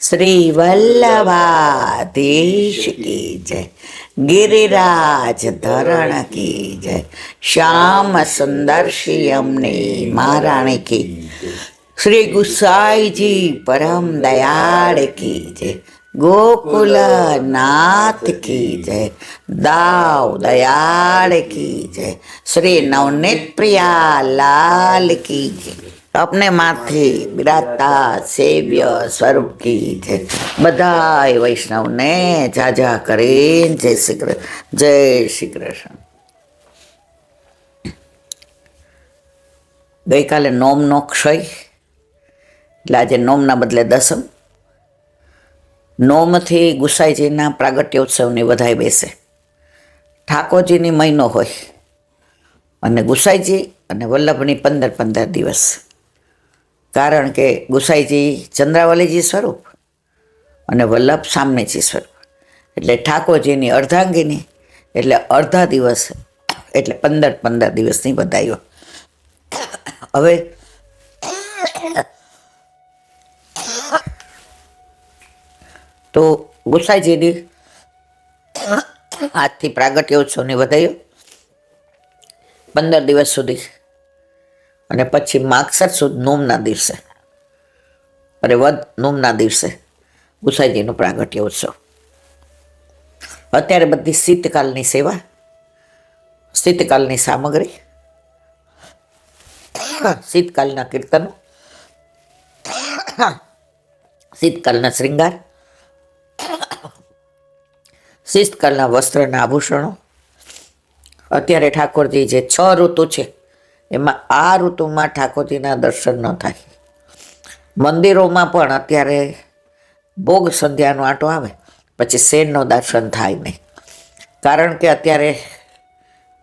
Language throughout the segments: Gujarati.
શ્રી વલ્લભાધીશ કી જય, ગિરિરાજ ધરણ કી જય, શ્યામ સુંદર શ્રી અમને મહારાણી કી, શ્રી ગુસાઈજી પરમ દયાળ કી જય, ગોકુલ નાથ કી જય, દાવ દયાળ કી જય, શ્રી નવનીત પ્રિયા લાલ કી જય, अपने माथे बिराजता सेव्य स्वरूप की जय। बधाई वैष्णव ने जाजा करे जय श्री कृष्ण, जय श्री कृष्ण। गई काले नोम नो क्षय એટલે આજે નોમના બદલે દસમ. નોમથી ગુસાઈજીના પ્રાગટ્યોત્સવની વધાઈ બેસે. ઠાકોરજીની મહિનો હોય અને ગુસાઈજી અને વલ્લભની 15 દિવસ. કારણ કે ગુસાઈજી ચંદ્રાવલીજી સ્વરૂપ અને વલ્લભ સામનેજી સ્વરૂપ, એટલે ઠાકોરજીની અર્ધાંગીની એટલે અડધા દિવસ, એટલે 15 દિવસની બધાઈઓ. હવે તો ગુસાઈજીની આજથી પ્રાગટ્યોત્સવની વધાઈઓ 15 દિવસ સુધી, અને પછી માગસર સુદ નોમના દિવસે, અને વદ નોમના દિવસે ગુસાઈજીનો પ્રાગટ્ય ઉત્સવ. અત્યારે બધી શીતકાલની સેવા, શીતકાલની સામગ્રી, શીતકાલના કીર્તનો, શીતકાલના શ્રૃંગાર, શીતકાલના વસ્ત્રના આભૂષણો. અત્યારે ઠાકોરજી જે 6 ઋતુ છે એમાં આ ઋતુમાં ઠાકોરજીના દર્શન ન થાય. મંદિરોમાં પણ અત્યારે ભોગ સંધ્યાનો આંટો આવે પછી શેરનો દર્શન થાય નહીં. કારણ કે અત્યારે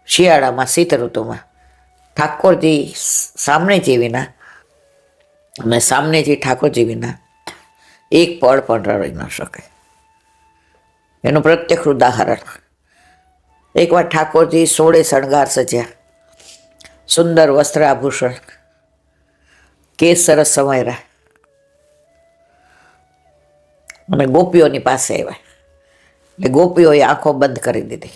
શિયાળામાં શીત ઋતુમાં ઠાકોરજી સામનેજી વિના અને સામનેજી ઠાકોરજી વિના એક પળ પણ રહી ન શકે. એનું પ્રત્યક્ષ ઉદાહરણ, એકવાર ઠાકોરજી 16 શણગાર સજ્યા, સુંદર વસ્ત્ર આભૂષણ, કેસ સરસ સમાયરા, અને ગોપીઓની પાસે આવ્યા. એટલે ગોપીઓએ આંખો બંધ કરી દીધી.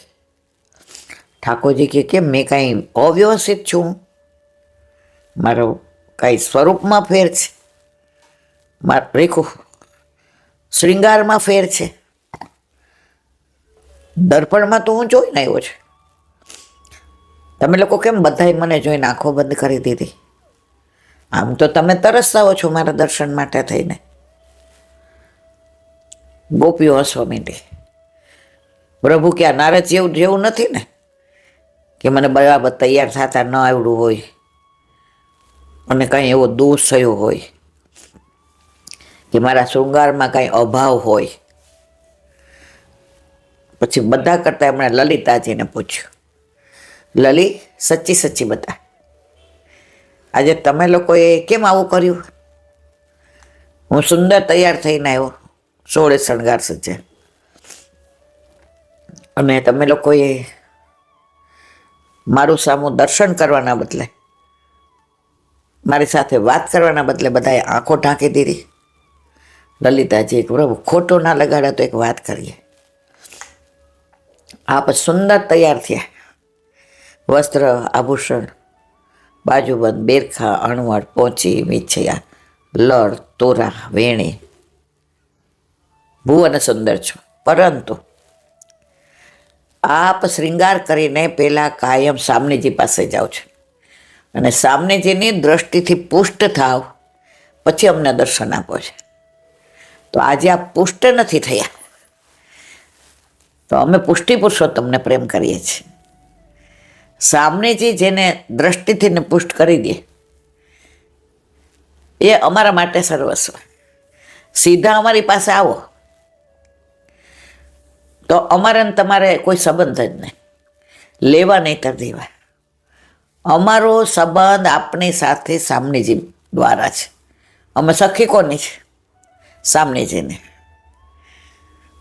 ઠાકોરજી કે કેમ, મેં કાંઈ અવ્યવસ્થિત છું? મારો કાંઈ સ્વરૂપમાં ફેર છે? રેખું શ્રૃંગારમાં ફેર છે? દર્પણમાં તો હું જોઈને આવ્યો છું. તમે લોકો કેમ બધાય મને જોઈને આંખો બંધ કરી દીધી? આમ તો તમે તરસતા હો છો મારા દર્શન માટે થઈને. ગોપીઓ હસવા માંડી. પ્રભુ કે આ નારદ જેવું નથી ને, કે મને બરાબર તૈયાર થતા ન આવડું હોય અને કાંઈ એવો દોષ થયો હોય કે મારા શૃંગારમાં કાંઈ અભાવ હોય. પછી બધા કરતાં એમણે લલિતાજીને પૂછ્યું, લલી સચ્ચી બતા, આજે તમે લોકોએ કેમ આવું કર્યું? હું સુંદર તૈયાર થઈને આવ્યો, 16 શણગાર સજ્જા, અને તમે લોકોએ મારું સામું દર્શન કરવાના બદલે, મારી સાથે વાત કરવાના બદલે બધાએ આંખો ઢાંકી દીધી. લલિતાજી, પ્રભુ ખોટો ના લગાડ્યા તો એક વાત કરીએ. આપ સુંદર તૈયાર થયા, વસ્ત્ર આભૂષણ, બાજુબંધ, બેરખા, અણવડ, પોચી, મીછયા, લડ, તોરા, વેણી, ભુવન સુંદર છો. પરંતુ આપ શ્રૃંગાર કરીને પહેલા કાયમ સામનેજી પાસે જાઓ છો, અને સામનેજીની દ્રષ્ટિથી પુષ્ટ થાવ પછી અમને દર્શન આપો છો. તો આજે આપ પુષ્ટ નથી થયા, તો અમે પુષ્ટિ પુરુષોત્તમને પ્રેમ કરીએ છીએ. સામનેજી જેને દ્રષ્ટિથી ને પુષ્ટ કરી દે એ અમારા માટે સર્વસ્વ. સીધા અમારી પાસે આવો તો અમારે તમારે કોઈ સંબંધ જ નહીં, લેવા નહીં તર દેવા. અમારો સંબંધ આપણી સાથે સામનેજી દ્વારા છે. અમે સખી કોની છે? સામનેજીને.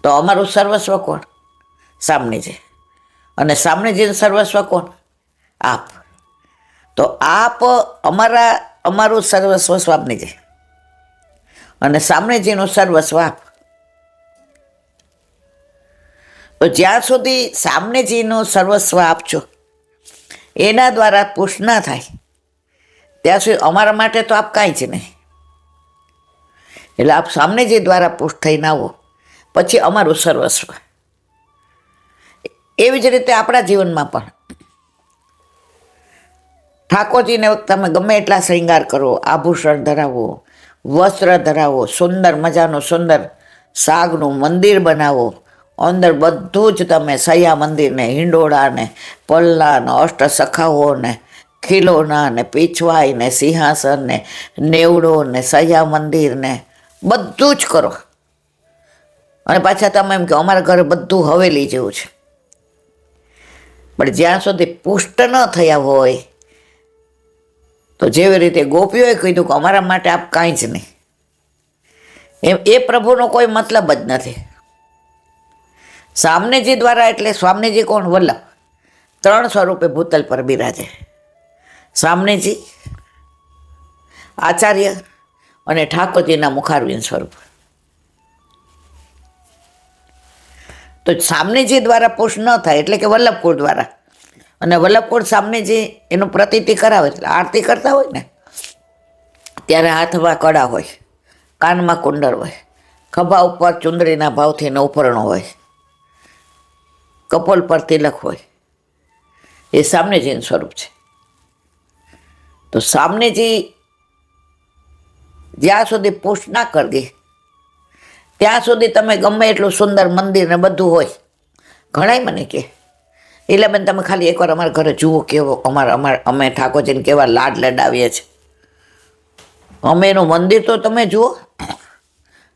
તો અમારું સર્વસ્વ કોણ? સામનેજી. અને સામનેજીનું સર્વસ્વ કોણ? આપ. તો આપ અમારું સર્વસ્વ સ્વામીજી, અને સામનેજીનું સર્વસ્વ આપ. તો જ્યાં સુધી સામનેજીનું સર્વસ્વ આપજો, એના દ્વારા પુશ ના થાય ત્યાં સુધી અમારા માટે તો આપ કાંઈ જ નહીં. એટલે આપ સામનેજી દ્વારા પુશ થઈને આવો, પછી અમારું સર્વસ્વ. એવી જ રીતે આપણા જીવનમાં પણ ઠાકોરજીને તમે ગમે એટલા શ્રૃંગાર કરો, આભૂષણ ધરાવો, વસ્ત્ર ધરાવો, સુંદર મજાનું સુંદર સાગનું મંદિર બનાવો, અંદર બધું જ તમે સૈયા મંદિરને, હિંડોળાને, પલ્લાને, અષ્ટસખાઓને, ખીલોનાને, પીછવાઈને, સિંહાસનને, નેવડોને, સૈયા મંદિરને બધું જ કરો. અને પાછા તમે એમ કે અમારા ઘરે બધું હવેલી જેવું છે. પણ જ્યાં સુધી પુષ્ટ ન થયા હોય, તો જેવી રીતે ગોપીઓએ કીધું કે અમારા માટે આપ કાંઈ જ નહીં, એમ એ પ્રભુનો કોઈ મતલબ જ નથી. સામનેજી દ્વારા, એટલે સ્વામીજી કોણ? વલ્લભ. 3 સ્વરૂપે ભૂતલ પર બિરાજે: સામનેજી, આચાર્ય અને ઠાકોરજીના મુખારવિંદ સ્વરૂપ. તો સામનેજી દ્વારા પુશ ન થાય એટલે કે વલ્લભકુળ દ્વારા. અને વલ્લભકુળ સામનેજી એનું પ્રતીતિ કરાવે, એટલે આરતી કરતા હોય ને ત્યારે હાથમાં કડા હોય, કાનમાં કુંડળ હોય, ખભા ઉપર ચુંદડીના ભાવથી ઉપરણો હોય, કપોલ પર તિલક હોય. એ સામનેજીનું સ્વરૂપ છે. તો સામનેજી જ્યાં સુધી પુશ ના કરી દે ત્યાં સુધી તમે ગમે એટલું સુંદર મંદિર ને બધું હોય. ઘણાય મને કે એટલે બેન તમે ખાલી એકવાર અમારા ઘરે જુઓ કેવો અમે ઠાકોરજીને કેવા લાડ લડાવીએ છીએ. અમે એનું મંદિર તો તમે જુઓ,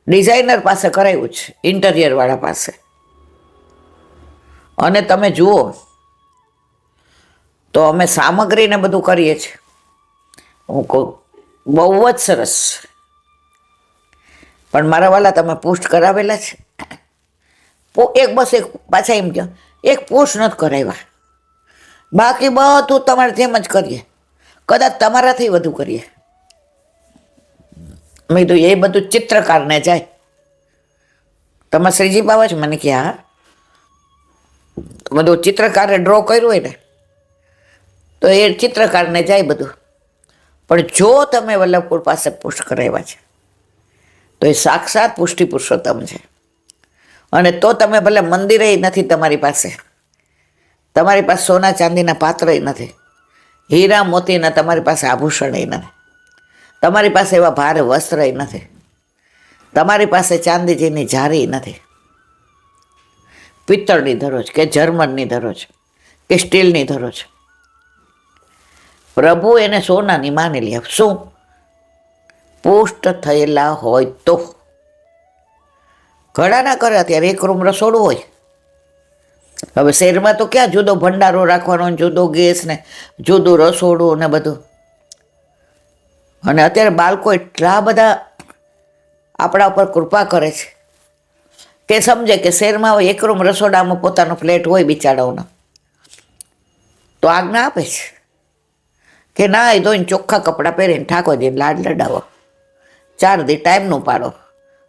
ડિઝાઇનર પાસે કરાવ્યું છે, ઇન્ટિરિયરવાળા પાસે. અને તમે જુઓ તો અમે સામગ્રીને બધું કરીએ છીએ. હું કહું બહુ જ સરસ. પણ મારા વાલા તમે પોસ્ટ કરાવેલા છે? એક પાછા એમ કહો, એક પોસ્ટ નથી કરાવ્યા, બાકી બધું તમારે જેમ જ કરીએ, કદાચ તમારાથી વધુ કરીએ. મેં કીધું એ બધું ચિત્રકારને જાય. તમે શ્રીજી પાવા છો? મને કે હા. બધું ચિત્રકારે ડ્રો કર્યું હોય ને તો એ ચિત્રકારને જાય બધું. પણ જો તમે વલ્લભકુળ પાસે પુષ્ટ કરાવ્યા છે તો એ સાક્ષાત પુષ્ટિ પુરુષોત્તમ છે. અને તો તમે ભલે મંદિરે નથી તમારી પાસે સોના ચાંદીના પાત્ર નથી, હીરા મોતીના તમારી પાસે આભૂષણ નથી, તમારી પાસે એવા ભારે વસ્ત્ર નથી, તમારી પાસે ચાંદીજીની જારી નથી, પિત્તળની ધરોજ કે જર્મનની ધરોજ કે સ્ટીલની ધરોજ. પ્રભુ એને સોનાની માની લે. શું? પુષ્ટ થયેલા હોય તો. ઘણા ના કરે. અત્યારે એક રૂમ રસોડું હોય. હવે શહેરમાં તો ક્યાં જુદો ભંડારો રાખવાનો, જુદો ગેસ ને જુદું રસોડું ને બધું. અને અત્યારે બાળકો એટલા બધા આપણા ઉપર કૃપા કરે છે કે સમજે કે શહેરમાં હોય એક રૂમ રસોડામાં પોતાનો ફ્લેટ હોય બિચારાઓનો, તો આજ્ઞા આપે છે કે ના એ ધોઈને ચોખ્ખા કપડાં પહેરીને ઠાકોરજીને લાડ લડાવો, 4 દી ટાઈમનું પાડો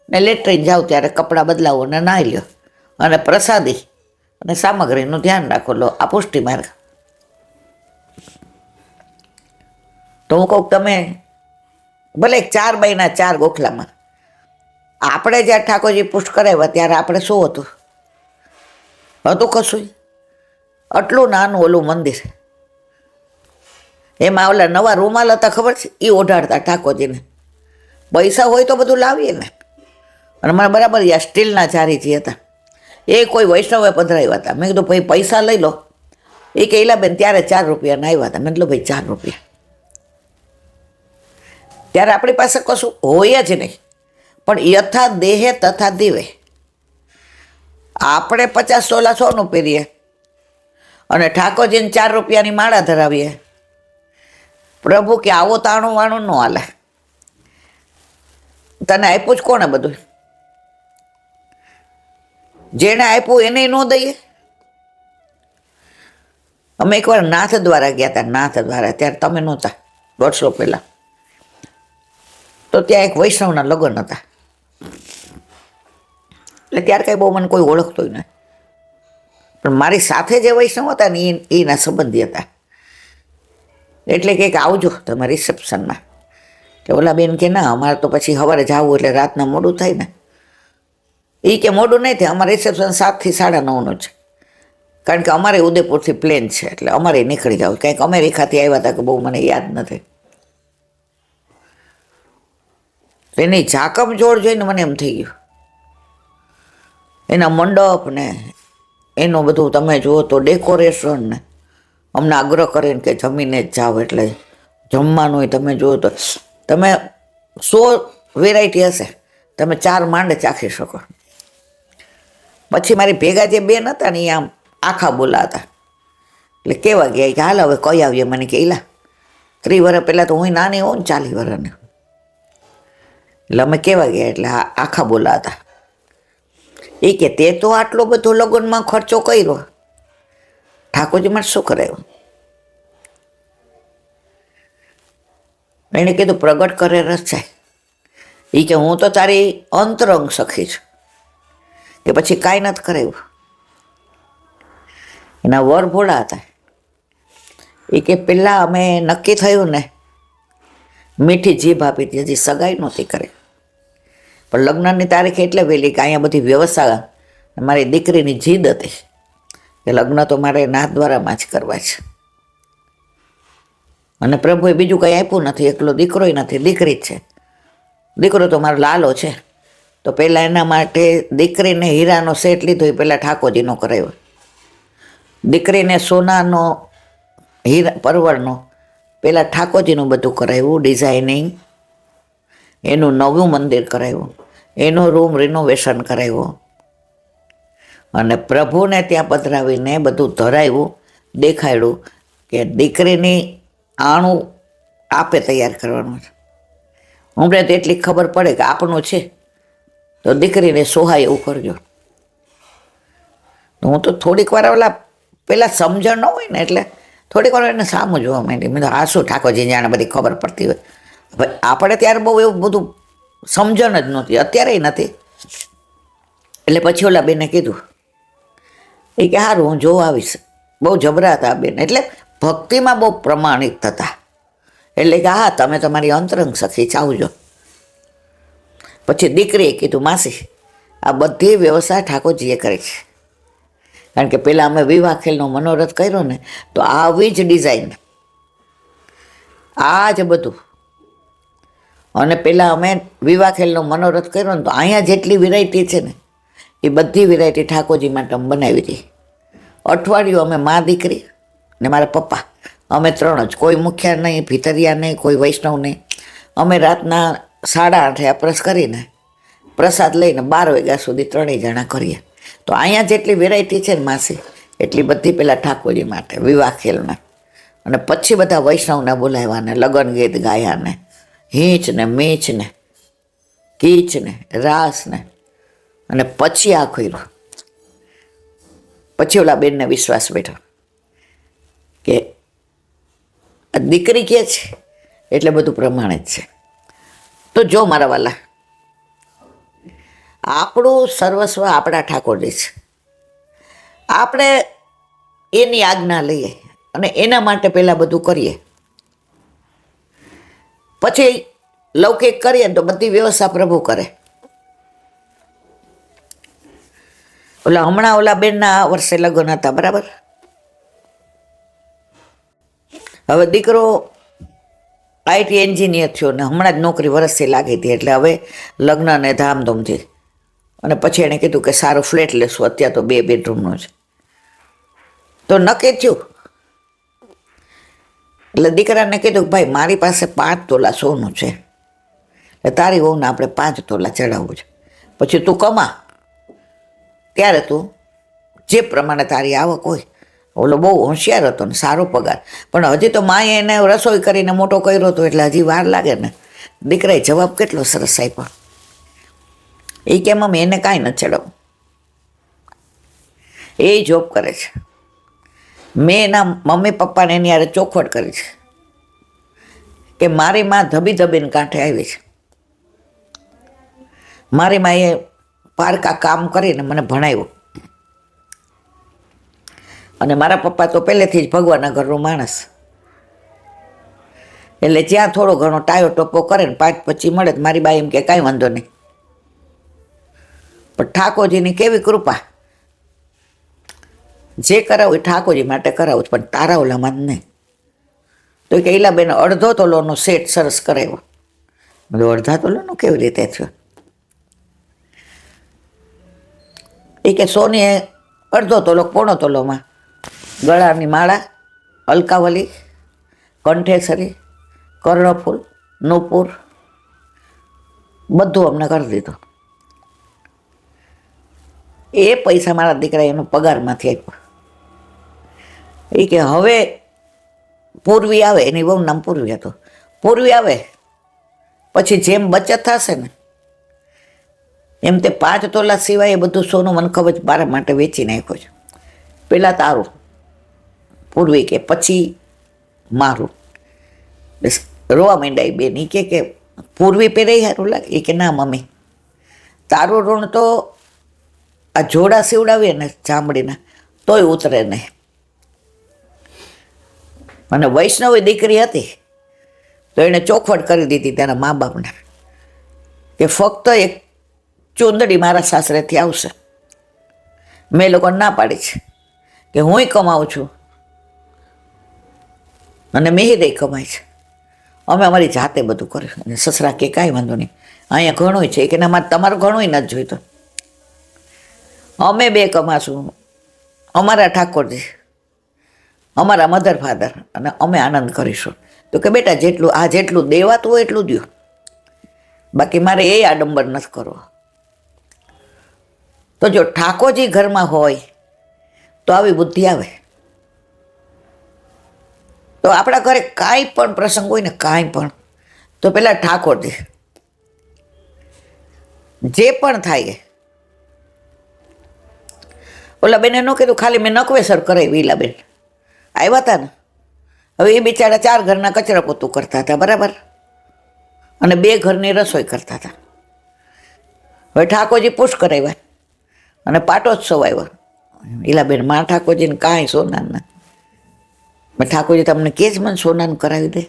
ને લેટ્રિન જાઓ ત્યારે કપડાં બદલાવો ને નાહી લ્યો, અને પ્રસાદી અને સામગ્રીનું ધ્યાન રાખો. લો આ પુષ્ટિ માર્ગ. તો હું કહું તમે ભલે 4 બાયના 4 ગોખલામાં, આપણે જ્યારે ઠાકોરજી પુષ્ટ કરાવ્યા ત્યારે આપણે શું હતું? કશું. આટલું નાનું ઓલું મંદિર, એમાં ઓલા નવા રૂમાલ હતા ખબર છે, એ ઓઢાડતા ઠાકોરજીને. પૈસા હોય તો બધું લાવીએ ને. અને મને બરાબર યાર સ્ટીલના ચારીજી હતા, એ કોઈ વૈષ્ણવે પધરાવ્યા હતા. મેં કીધું ભાઈ પૈસા લઈ લો. એ કે બેન ત્યારે 4 રૂપિયાના આવ્યા હતા. મેં કીધું ભાઈ 4 રૂપિયા. ત્યારે આપણી પાસે કશું હોય જ નહીં. પણ યથા દેહે તથા દીવે. આપણે 50 તોલા સોનું પહેરીએ અને ઠાકોરજીને 4 રૂપિયાની માળા ધરાવીએ. પ્રભુ કે આવો તાણું વાણું ન હાલે. તને આપ્યું જ કોને બધું? જેને આપ્યું એને ન દઈએ? અમે એકવાર નાથ દ્વારા ગયા હતા, નાથ દ્વારા. ત્યારે તમે નહોતા, વર્ષો પહેલા. તો તો ત્યાં એક વૈષ્ણવના લગ્ન હતા. એટલે ત્યારે કાંઈ બહુ મને કોઈ ઓળખતોય નહીં, પણ મારી સાથે જે વૈષ્ણવ હતા ને એના સંબંધી હતા. એટલે કે આવજો તમે રિસેપ્શનમાં. કે ઓલા બેન કે ના, અમારે તો પછી સવારે જવું એટલે રાતના મોડું થાય ને. એ કે મોડું નહીં થાય, અમારે રિસેપ્શન 7 થી 9:30 છે, કારણ કે અમારે ઉદયપુરથી પ્લેન છે, એટલે અમારે નીકળી જાવ. કંઈક અમેરિકાથી આવ્યા હતા કે બહુ મને યાદ નથી. એની ઝાકમ જોડ જોઈને મને એમ થઈ ગયું, એના મંડપ ને એનું બધું તમે જુઓ તો ડેકોરેશન ને અમને આગ્રહ કરીને કે જમીને જ જાઓ, એટલે જમવાનું તમે જુઓ તો તમે 100 વેરાયટી હશે, તમે 4 માંડ ચાખી શકો. પછી મારી ભેગા જે બેન હતા ને એ આમ આખા બોલાતા, એટલે કેવા ગયા કે હાલ હવે કઈ આવીએ. મને કે એલા 30 વર્ષ પહેલાં તો હું નાની હોઉં ને 40 વર્ષની, એટલે અમે કેવા ગયા, એટલે આખા બોલાતા. એ કે તે તો આટલો બધો લગ્નમાં ખર્ચો કર્યો, ઠાકોરજી માટે શું કરાયું? એણે કીધું પ્રગટ કરે રચાય. એ કે હું તો તારી અંતરંગ સખી છું, કે પછી કાંઈ નથી કરાયું. એના વર ભોળા હતા. એ કે પહેલાં અમે નક્કી થયું ને, મીઠી જીભ આપી હતી, હજી સગાઈ નહોતી કરી, પણ લગ્નની તારીખ એટલે વહેલી કે અહીંયા બધી વ્યવસ્થા. મારી દીકરીની જીદ હતી કે લગ્ન તો મારે નાથદ્વારામાં જ કરવા છે, અને પ્રભુએ બીજું કંઈ આપ્યું નથી, એકલો દીકરોય નથી, દીકરી જ છે. દીકરો તો મારો લાલો છે. તો પહેલાં એના માટે દીકરીને હીરાનો સેટ લીધો, એ પહેલાં ઠાકોરજીનો કરાવ્યો. દીકરીને સોનાનો હીરા પરવળનો પહેલાં ઠાકોરજીનું બધું કરાવ્યું, ડિઝાઇનિંગ. એનું નવું મંદિર કરાવ્યું, એનો રૂમ રિનોવેશન કરાવ્યો, અને પ્રભુને ત્યાં પધરાવીને બધું ધરાવ્યું, દેખાડ્યું કે દીકરીની આણું આપે તૈયાર કરવાનું છે. અમને તો એટલી ખબર પડે કે આપણું છે તો દીકરીને સોહાય એવું કરજો. હું તો થોડીક વાર ઓલા પહેલાં સમજણ ન હોય ને, એટલે થોડીક વાર એને સામું જોવા માંડી. મેં તો આ શું ઠાકોરજી જાણે બધી ખબર પડતી હોય. હવે આપણે ત્યારે બહુ એવું બધું સમજણ જ નહોતી, અત્યારેય નથી. એટલે પછી ઓલા બેને કીધું, એ કે સારું હું જોવા આવીશ. બહુ જબરા હતા બેન, એટલે ભક્તિમાં બહુ પ્રમાણિત હતા. એટલે કે હા તમે તમારી અંતરંગ સખી ચાવજો. પછી દીકરીએ કીધું માસી આ બધી વ્યવસ્થા ઠાકોરજીએ કરી છે, કારણ કે પહેલાં અમે વિવાહ ખેલનો મનોરથ કર્યો ને, તો આવી જ ડિઝાઇન, આ જ બધું. અને પહેલાં અમે વિવાહ ખેલનો મનોરથ કર્યો ને, તો અહીંયા જેટલી વેરાયટી છે ને એ બધી વેરાયટી ઠાકોરજી માટે અમે બનાવી હતી. અઠવાડિયું અમે મા દીકરી ને મારા પપ્પા, અમે 3 જ, કોઈ મુખ્યા નહીં, ભીતરિયા નહીં, કોઈ વૈષ્ણવ નહીં. અમે રાતના 8:30 અપરસ કરીને પ્રસાદ લઈને 12 વાગ્યા સુધી 3 જણા કરીએ. તો અહીંયા જેટલી વેરાયટી છે ને માસી, એટલી બધી પહેલાં ઠાકોરજી માટે વિવાહ ખેલના. અને પછી બધા વૈષ્ણવને બોલાવ્યા ને લગ્ન ગીત ગાયા ને, હીંચ ને મીચ ને કીચ ને રાસ ને, અને પછી આ કર્યું. પછી ઓલા બેનને વિશ્વાસ બેઠો કે દીકરી કે છે એટલે બધું પ્રમાણિત છે. તો જો મારા વાલા, આપણું સર્વસ્વ આપણા ઠાકોરજી છે. આપણે એની આજ્ઞા લઈએ અને એના માટે પહેલાં બધું કરીએ, પછી લૌકિક કરીએ તો બધી વ્યવસ્થા પ્રભુ કરે. હમણાં ઓલા બેનના આ વર્ષે લગ્ન હતા, બરાબર. હવે દીકરો આઈટી એન્જિનિયર થયો ને હમણાં જ નોકરી વર્ષથી લાગી હતી, એટલે હવે લગ્ન ને ધામધૂમથી. અને પછી એણે કીધું કે સારો ફ્લેટ લેશું, અત્યારે તો 2 બેડરૂમનો છે. તો નક્કી થયું. એટલે દીકરાને કીધું કે ભાઈ મારી પાસે 5 તોલા સોનું છે, એટલે તારી વહુને આપણે 5 તોલા ચડાવવું છે. પછી તું કમા ત્યારે તું જે પ્રમાણે તારી આવક હોય. ઓલો બહુ હોશિયાર હતો ને સારો પગાર, પણ હજી તો માએ એને રસોઈ કરીને મોટો કર્યો હતો, એટલે હજી વાર લાગે ને. દીકરાએ જવાબ કેટલો સરસ આપ્યો. એ કે મમ્મી એને કાંઈ ન ચડાવું, એ જોબ કરે છે. મેં એના મમ્મી પપ્પાને એની યારે ચોખવટ કરી છે કે મારી માં ધબી ધબીને કાંઠે આવી છે, મારી માએ પારકા કામ કરીને મને ભણાવ્યો, અને મારા પપ્પા તો પહેલેથી જ ભગવાનના ઘરનો માણસ, એટલે જ્યાં થોડો ઘણો ટાયો ટોપો કરે ને 5-25 મળે તો મારી બાઈ એમ કે કાંઈ વાંધો નહીં. પણ ઠાકોરજીની કેવી કૃપા, જે કરાવું એ ઠાકોરજી માટે કરાવું, પણ તારા ઓલામાં જ નહીં. તો કે ઈલાબેન અડધો તોલોનો સેટ સરસ કરાવ્યો. બધું અડધા તોલોનો કેવી રીતે થયો? એ કે સોનીએ અડધો તોલો પોણો તોલોમાં ગળાની માળા, અલકાવલી, કંઠેસરી, કર્ણફૂલ, નુપુર બધું અમને કરી દીધું. એ પૈસા મારા દીકરા એનો પગારમાંથી આપ્યો. એ કે હવે પૂર્વી આવે, એની બહુ નામ પૂર્વી હતું, પૂર્વી આવે પછી જેમ બચત થશે ને એમ તે 5 તોલા સિવાય એ બધું સોનું મને ખબર છે મારા માટે વેચી નાખ્યું છે. પહેલાં તારું પૂર્વી કે પછી મારું. રોવા માંડાઈ બેન. એ કે પૂર્વી પહેરે સારું લાગે? એ કે ના મમ્મી, તારું ઋણ તો આ જોડા સીવડાવીએ ને ચામડીના તોય ઉતરે નહીં. અને વૈષ્ણવી દીકરી હતી તો એણે ચોખવટ કરી દીધી તેના મા બાપને કે ફક્ત એક ચૂંદડી મારા સાસરેથી આવશે. મેં લોકોને ના પાડી છે કે હુંય કમાઉં છું અને મેહિદે કમાય છે, અમે અમારી જાતે બધું કર્યું. અને સસરા કે કાંઈ વાંધો નહીં, અહીંયા ઘણું છે કે ના, તમારું ઘણું નથી જોઈતું, અમે 2 કમાશું, અમારા ઠાકોરજી, અમારા મધર ફાધર, અને અમે આનંદ કરીશું. તો કે બેટા જેટલું દેવાતું હોય એટલું દો, બાકી મારે એ આડંબર નથી કરવો. તો જો ઠાકોરજી ઘરમાં હોય તો આવી બુદ્ધિ આવે. તો આપણા ઘરે કાંઈ પણ પ્રસંગ હોય ને, કાંઈ પણ, તો પેલા ઠાકોરજી જે પણ થાય. ઓલા બેને ન કીધું, ખાલી મેં નકવેસર કરાવી. ઈલાબેન આવ્યા હતા ને, હવે એ બિચારા 4 ઘરના કચરા પોતું કરતા હતા, બરાબર, અને 2 ઘરની રસોઈ કરતા હતા. હવે ઠાકોરજી પુશ કરાવ્યા અને પાટોત્સવ આવ્યો. ઈલાબેન માં ઠાકોરજીને કાંઈ સોનાના, મેં ઠાકોરજી તમને કે જ મને સોનાનું કરાવી દે,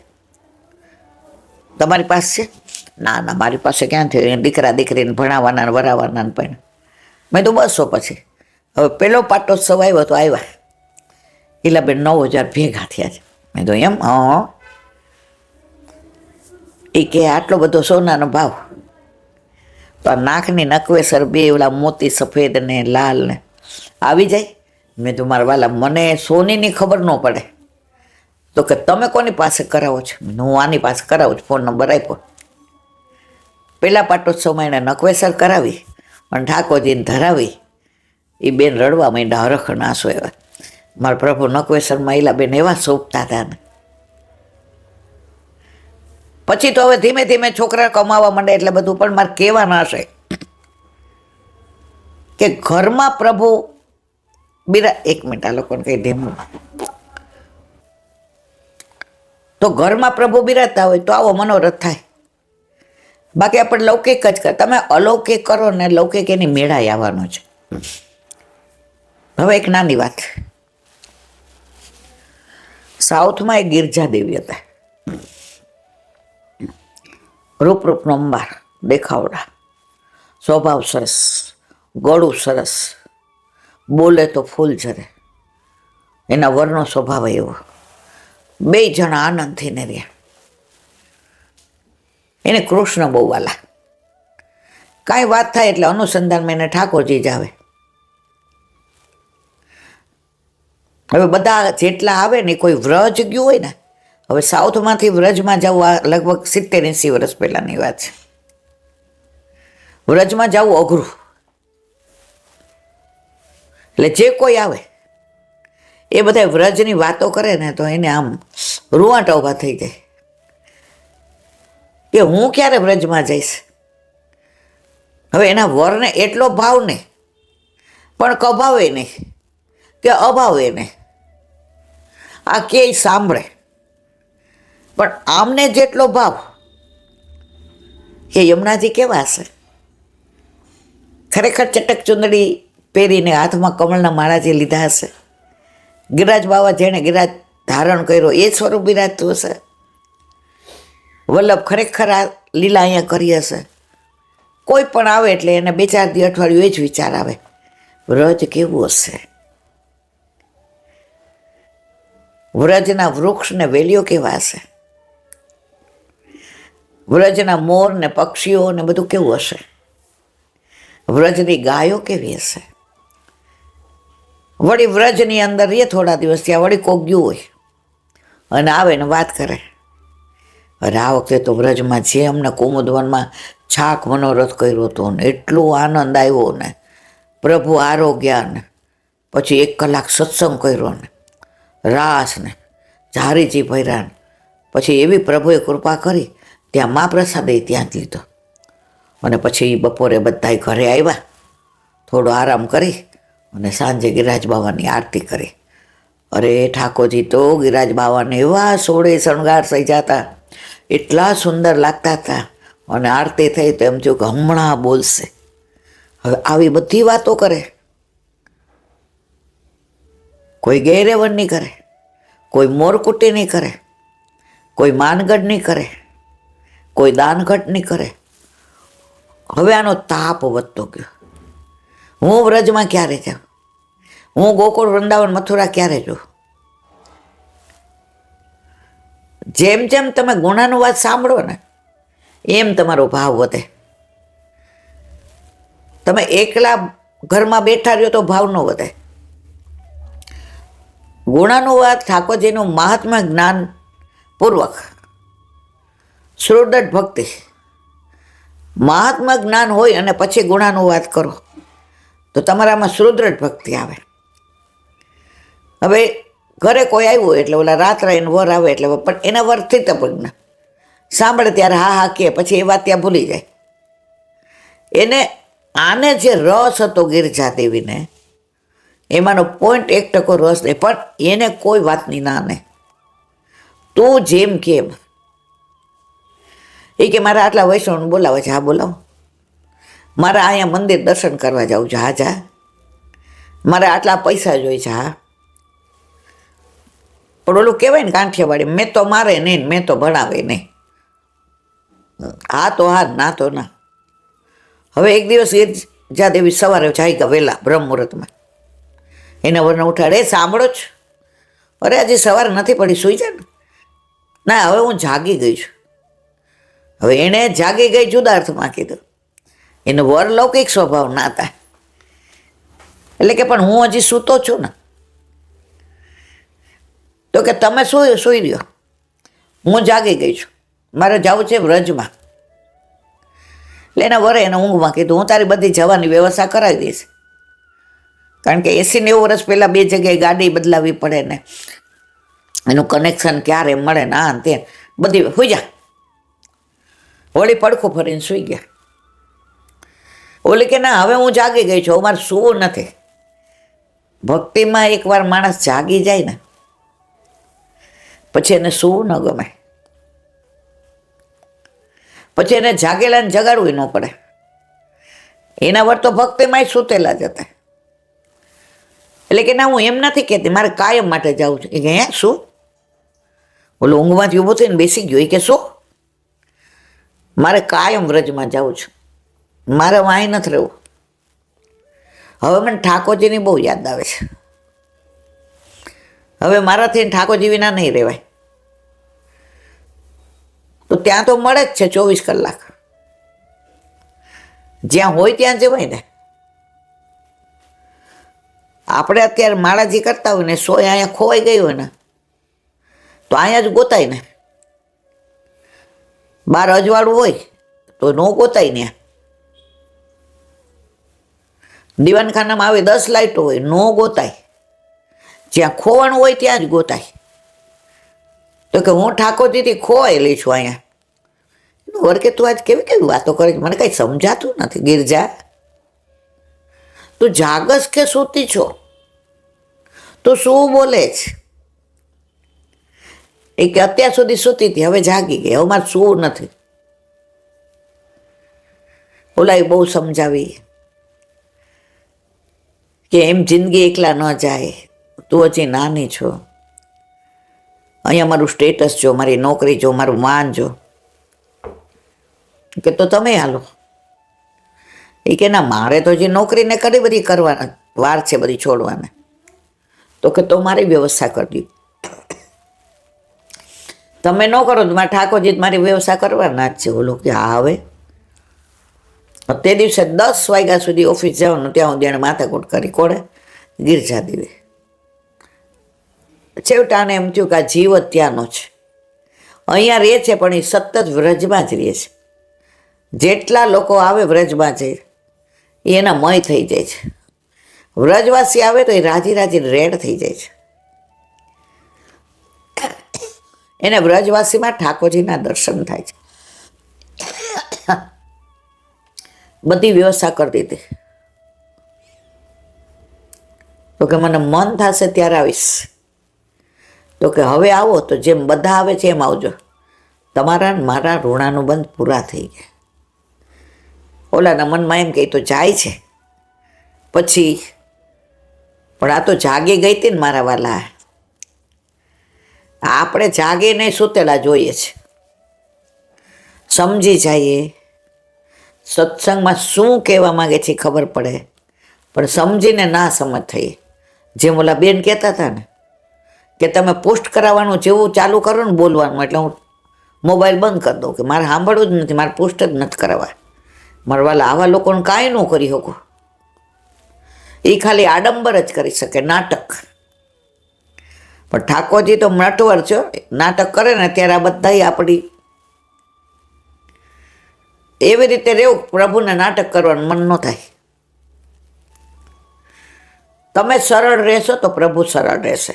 તમારી પાસે છે? ના ના, મારી પાસે ક્યાં થયું, દીકરા દીકરીને ભણાવવાના વરાવવાના પણ. મેં તો 200 પછી. હવે પેલો પાટોત્સવ આવ્યો તો આવ્યા. ઈલાબેન 9000 ભેગા થયા છે. મેં તો એમ? હા. એ કે આટલો બધો સોનાનો ભાવ? તો આ નાકની નકવેસર 2 ઓલા મોતી સફેદ ને લાલ ને આવી જાય. મેં તો મારા વાલા, મને સોનીની ખબર ન પડે. તો કે તમે કોની પાસે કરાવો છો? હું આની પાસે કરાવું છું. ફોન નંબર આપ્યો. પેલા પાટોત્સવમાં એણે નકવેસર કરાવી અને ઠાકોરજીને ધરાવી. એ બેન રડવા માંડ્યા, હરખ આંસુ એવા. મારા પ્રભુ નકવેસરમાં ઈલાબેન એવા શોભતા હતા ને. પછી તો હવે ધીમે ધીમે છોકરા કમાવા માંડે એટલે બધું. પણ મારે કહેવાના હશે કે ઘરમાં પ્રભુ એક મિનિટ, આ લોકોને કઈ ધીમું. તો ઘરમાં પ્રભુ બિરાજતા હોય તો આવો મનોરથ થાય. બાકી આપણે લૌકિક જ કર, તમે અલૌકિક કરો ને લૌકિક એની મેળાએ આવવાનો છે. હવે એક નાની વાત, સાઉથમાં એક ગિરજા દેવી હતા, રૂપનો અંબાર, દેખાવડા, સ્વભાવ સરસ, ગળું સરસ, બોલે તો ફૂલ ઝરે, એના વરનો સ્વભાવ એવો. 2 જણા આનંદથી ને રહ્યા. એને કૃષ્ણ બહુ વાલા. કાંઈ વાત થાય એટલે અનુસંધાનમાં એને ઠાકોરજી જ આવે. હવે બધા જેટલા આવે ને, કોઈ વ્રજ ગયું હોય ને, હવે સાઉથમાંથી વ્રજમાં જવું આ લગભગ 70-80 વર્ષ પહેલાંની વાત છે. વ્રજમાં જવું અઘરું. એટલે જે કોઈ આવે એ બધા વ્રજની વાતો કરે ને તો એને આમ રૂવાટા ઊભા થઈ જાય કે હું ક્યારે વ્રજમાં જઈશ. હવે એના વરને એટલો ભાવ નહીં, પણ કભાવે નહીં કે અભાવે નહીં. આ કે સાંભળે, પણ આમને જેટલો ભાવ કે યમુનાજી કેવા હશે, ખરેખર ચટક ચુંદડી પહેરીને હાથમાં કમળના માળા જે લીધા હશે, ગિરિરાજ બાવા જેણે ગિરિરાજ ધારણ કર્યો એ સ્વરૂપ બિરાજતું હશે. વલ્લભ ખરેખર આ લીલા અહીંયા કરી હશે. કોઈ પણ આવે એટલે એને 2-4 દી અઠવાડિયું એ જ વિચાર આવે, વ્રજ કેવું હશે, વ્રજના વૃક્ષ ને વેલીઓ કેવા હશે, વ્રજના મોર ને પક્ષીઓ ને બધું કેવું હશે, વ્રજની ગાયો કેવી હશે. વળી વ્રજની અંદર એ થોડા દિવસ ત્યાં વળી કોક ગયું હોય અને આવે ને વાત કરે, અરે આ વખતે તો વ્રજમાં જે અમને કુમુદવનમાં છાક મનોરથ કર્યો હતો ને એટલો આનંદ આવ્યો ને, પ્રભુ આરોગ્ય ને, પછી 1 કલાક સત્સંગ કર્યો ને, રાસ ને ઝારીજી ભર્યા ને, પછી એવી પ્રભુએ કૃપા કરી ત્યાં મહાપ્રસાદે ત્યાં જ લીધો. અને પછી બપોરે બધાય ઘરે આવ્યા, થોડો આરામ કરી અને સાંજે ગિરિરાજ બાવાની આરતી કરી. અરે ઠાકોરજી તો ગિરિરાજ બાવાને એવા સોળે શણગાર સજાતા, એટલા સુંદર લાગતા હતા. અને આરતી થઈ તો એમ થયું કે હમણાં બોલશે. હવે આવી બધી વાતો કરે, કોઈ ગેરેવન નહીં કરે, કોઈ મોરકુટી નહીં કરે, કોઈ માનગઢ નહીં કરે, કોઈ દાનઘટ નહીં કરે. હવે આનો તાપ વધતો ગયો. હું વ્રજમાં ક્યારે જાઉં, હું ગોકુળ વૃંદાવન મથુરા ક્યારે જોઉં. જેમ જેમ તમે ગુણાનુવાદ સાંભળો ને એમ તમારો ભાવ વધે. તમે એકલા ઘરમાં બેઠા રહ્યો તો ભાવ ન વધે. ગુણાનુવાદ ઠાકોરજીનું મહાત્મા જ્ઞાન પૂર્વક શ્રોદઢ ભક્તિ, મહાત્મા જ્ઞાન હોય અને પછી ગુણાનુવાદ કરો તો તમારામાં સુદૃઢ ભક્તિ આવે. હવે ઘરે કોઈ આવ્યું એટલે ઓલા રાત્રે એને વર આવે એટલે પણ એના વરથી તપજ્ઞ સાંભળે ત્યારે હા હા કહે, પછી એ વાત ત્યાં ભૂલી જાય. એને આને જે રસ હતો ગિરજા દેવીને, એમાંનો 0.1% રસ દે, પણ એને કોઈ વાતની ના નહીં. તું જેમ કેમ એ કે મારા આટલા વૈષ્ણવને બોલાવે છે, હા બોલાવો. મારે અહીંયા મંદિર દર્શન કરવા જાઉં છે, હા જા. મારે આટલા પૈસા જોઈએ છે, હા. પણ ઓલું કહેવાય ને કાંઠિયાવાડી, મેં તો મારે નહીં, મેં તો ભણાવે નહીં. હા તો હા, ના તો ના. હવે એક દિવસ ગિરજા દેવી સવારે જાય ગયા વહેલા બ્રહ્મ મુહૂર્તમાં, એના વરને ઉઠાડે, સાંભળો જ, અરે હજી સવાર નથી પડી, સુઈ જાય ને. ના હવે હું જાગી ગઈ છું. હવે એણે જાગી ગઈ જુદા અર્થમાં કીધું, એનો વર લૌકિક સ્વભાવ ના થાય. એટલે કે પણ હું હજી સૂતો છું ને. તો કે તમે સુઈ રહ્યો, હું જાગી ગઈ છું, મારે જવું છે વ્રજમાં. એટલે એના વરે એને ઊંઘમાં કીધું, હું તારી બધી જવાની વ્યવસ્થા કરાવી દઈશ. કારણ કે 80-90 વર્ષ પહેલાં 2 જગ્યાએ ગાડી બદલાવી પડે ને, એનું કનેક્શન ક્યારે મળે ને આ તે બધી હોઈ જા. વળી પડખું ફરીને સૂઈ ગયા. ઓલી કે ના હવે હું જાગી ગઈ છું, મારે સૂવું નથી. ભક્તિમાં એકવાર માણસ જાગી જાય ને પછી એને સૂવું ન ગમે, પછી એને જાગેલાને જગાડવું ન પડે. એના વર તો ભક્તિમાં સૂતેલા જ હતા. એટલે કે ના હું એમ નથી કહેતી, મારે કાયમ માટે જવું છે. એ કે હે શું? ઓલો ઊંઘમાંથી ઊભો થઈને બેસી ગયો. એ કે શું? મારે કાયમ વ્રજમાં જવું છું, મારે વાંહી નથી રહેવું. હવે મને ઠાકોરજીની બહુ યાદ આવે છે. હવે મારાથી ઠાકોરજી વિના નહીં રહેવાય. તો ત્યાં તો મળે જ છે 24 કલાક, જ્યાં હોય ત્યાં જવાય ને. આપણે અત્યારે માળાજી કરતા હોય ને, સોય અહીંયા ખોવાઈ ગઈ હોય ને તો અહીંયા જ ગોતાય ને. બાર અજવાળું હોય તો ન ગોતાય ને. દીવાનખાનામાં આવે 10 લાઈટો હોય, ન ગોતાય. જ્યાં ખોવાનું હોય ત્યાં જ ગોતાય. તો કે હું ઠાકોરજીથી ખોવાયેલી છું અહીંયા. વર કે તું આજ કેવી કેવી વાતો કરે છે, મને કંઈ સમજાતું નથી. ગિરજા તું જાગસ કે સૂતી છો? તું શું બોલે છે? એ કે અત્યાર સુધી સૂતી હતી, હવે જાગી ગઈ, હવે મારે સૂવું નથી. ઓલા બહુ સમજાવી, કે એમ જિંદગી એકલા ન જાય, તું હજી નાની છો, અહીંયા મારું સ્ટેટસ જો, મારી નોકરી જો, મારું માન જો, કે તો તમે હાલો. એ કે ના, મારે તો જે નોકરીને કરી બધી કરવાના વાર છે, બધી છોડવાના. તો કે તો મારી વ્યવસ્થા કરવી, તમે ન કરો તો મારા ઠાકોરજી મારી વ્યવસ્થા કરવાના જ છે. ઓલો કે હા, હવે તે દિવસે 10 વાગ્યા સુધી ઓફિસ જવાનું, ત્યાં સુધી એણે માથાકૂટ કરી. કોડે ગિરજા દેવી. છેવટાને એમ થયું કે આ જીવ જ ત્યાંનો છે, અહીંયા રહે છે પણ એ સતત વ્રજમાં જ રહે છે. જેટલા લોકો આવે વ્રજમાં જઈ એ એના મય થઈ જાય છે. વ્રજવાસી આવે તો એ રાજી રાજી રેડ થઈ જાય છે. એને વ્રજવાસીમાં ઠાકોરજીના દર્શન થાય છે. બધી વ્યવસ્થા કરી દીધી. તો કે મને મન થશે ત્યારે આવીશ. તો કે હવે આવો તો જેમ બધા આવે છે એમ આવજો, તમારા મારા ઋણાનુબંધ પૂરા થઈ ગયા. ઓલાના મનમાં એમ કે તો જાય છે પછી, પણ આ તો જાગી ગઈ હતી ને મારા વાલા. આપણે જાગે નહીં, સૂતેલા જોઈએ છે. સમજી જઈએ સત્સંગમાં શું કહેવા માંગે છે ખબર પડે, પણ સમજીને ના સમજ થઈ. જેમ ઓલા બેન કહેતા હતા ને કે તમે પોસ્ટ કરાવવાનું જેવું ચાલુ કરો ને બોલવાનું, એટલે હું મોબાઈલ બંધ કરી દઉં કે મારે સાંભળવું જ નથી, મારે પોસ્ટ જ નથી કરાવવા. મારા વાલા આવા લોકોને કાંઈ ન કરી શકો. એ ખાલી આડંબર જ કરી શકે, નાટક. પણ ઠાકોરજી તો નટવર છો, નાટક કરે ને ત્યારે આ બધા આપણી એવી રીતે રહેવું, પ્રભુને નાટક કરવાનું મન ન થાય. તમે સરળ રહેશો તો પ્રભુ સરળ રહેશે.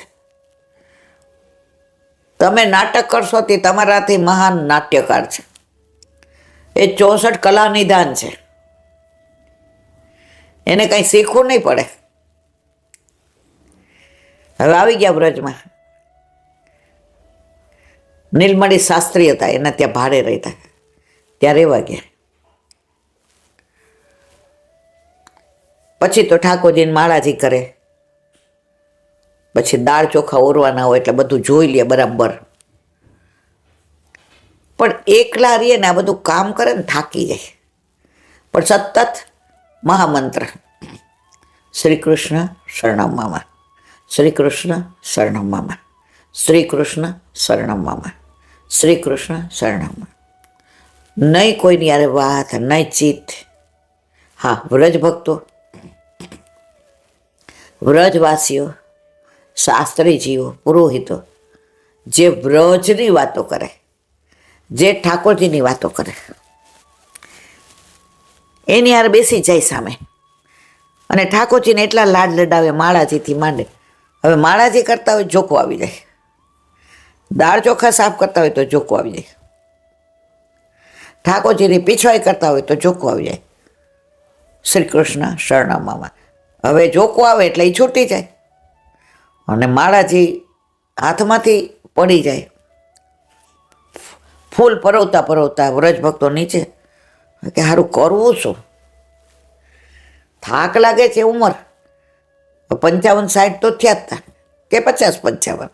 તમે નાટક કરશો તે તમારાથી મહાન નાટ્યકાર છે. એ 64 કલા નિદાન છે, એને કંઈ શીખવું નહીં પડે. હવે આવી ગયા વ્રજમાં. નીલમણી શાસ્ત્રી હતા, એના ત્યાં ભાડે રહેતા, ત્યાં રહેવા ગયા. પછી તો ઠાકોરજીને માળાજી કરે, પછી દાળ ચોખા ઓરવાના હોય એટલે બધું જોઈ લે બરાબર. પણ એકલા રહીએ ને આ બધું કામ કરે ને થાકી જાય. પણ સતત મહામંત્ર શ્રી કૃષ્ણ શરણમ મમ, શ્રી કૃષ્ણ શરણમ મમ, શ્રી કૃષ્ણ શરણમ મમ, શ્રી કૃષ્ણ શરણમ. નહીં કોઈની યારે વાત, નહીં ચિત્ત. હા, વ્રજ ભક્તો, વ્રજવાસીઓ, શાસ્ત્રીજીઓ, પુરોહિતો જે વ્રજની વાતો કરે, જે ઠાકોરજીની વાતો કરે, એની યાર બેસી જાય સામે અને ઠાકોરજીને એટલા લાડ લડાવે, માળાજીથી માંડે. હવે માળાજી કરતા હોય જોકો આવી જાય, દાળ ચોખા સાફ કરતા હોય તો જોકો આવી જાય, ઠાકોરજીની પીછવાઈ કરતા હોય તો જોકો આવી જાય. શ્રી કૃષ્ણ શરણમમાં હવે જોકો આવે એટલે એ છૂટી જાય અને માળાજી હાથમાંથી પડી જાય. ફૂલ પરોવતા પરોવતા વ્રજ ભક્તો નીચે કે સારું કરવું શું, થાક લાગે છે. ઉંમર 55-60 તો થયા જ હતા કે 50-55.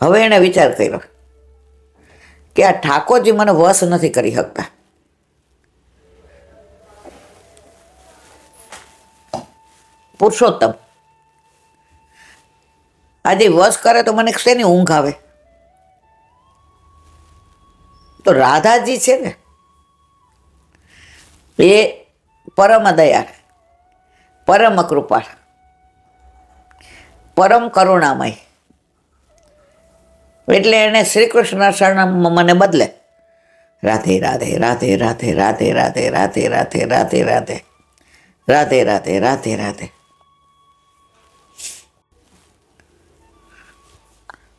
હવે એણે વિચાર કર્યો કે આ ઠાકોરજી મને વશ નથી કરી શકતા. પુરુષોત્તમ આજે વશ કરે તો મને શેની ઊંઘ આવે. તો રાધાજી છે ને એ પરમ દયાળ, પરમ કૃપાળ, પરમ કરુણામય. એટલે એને શ્રી કૃષ્ણ શરણમ મને બદલે રાધે રાધે રાધે રાધે રાધે રાધે રાધે રાધે રાધે રાધે રાધે રાધે રાધે રાધે.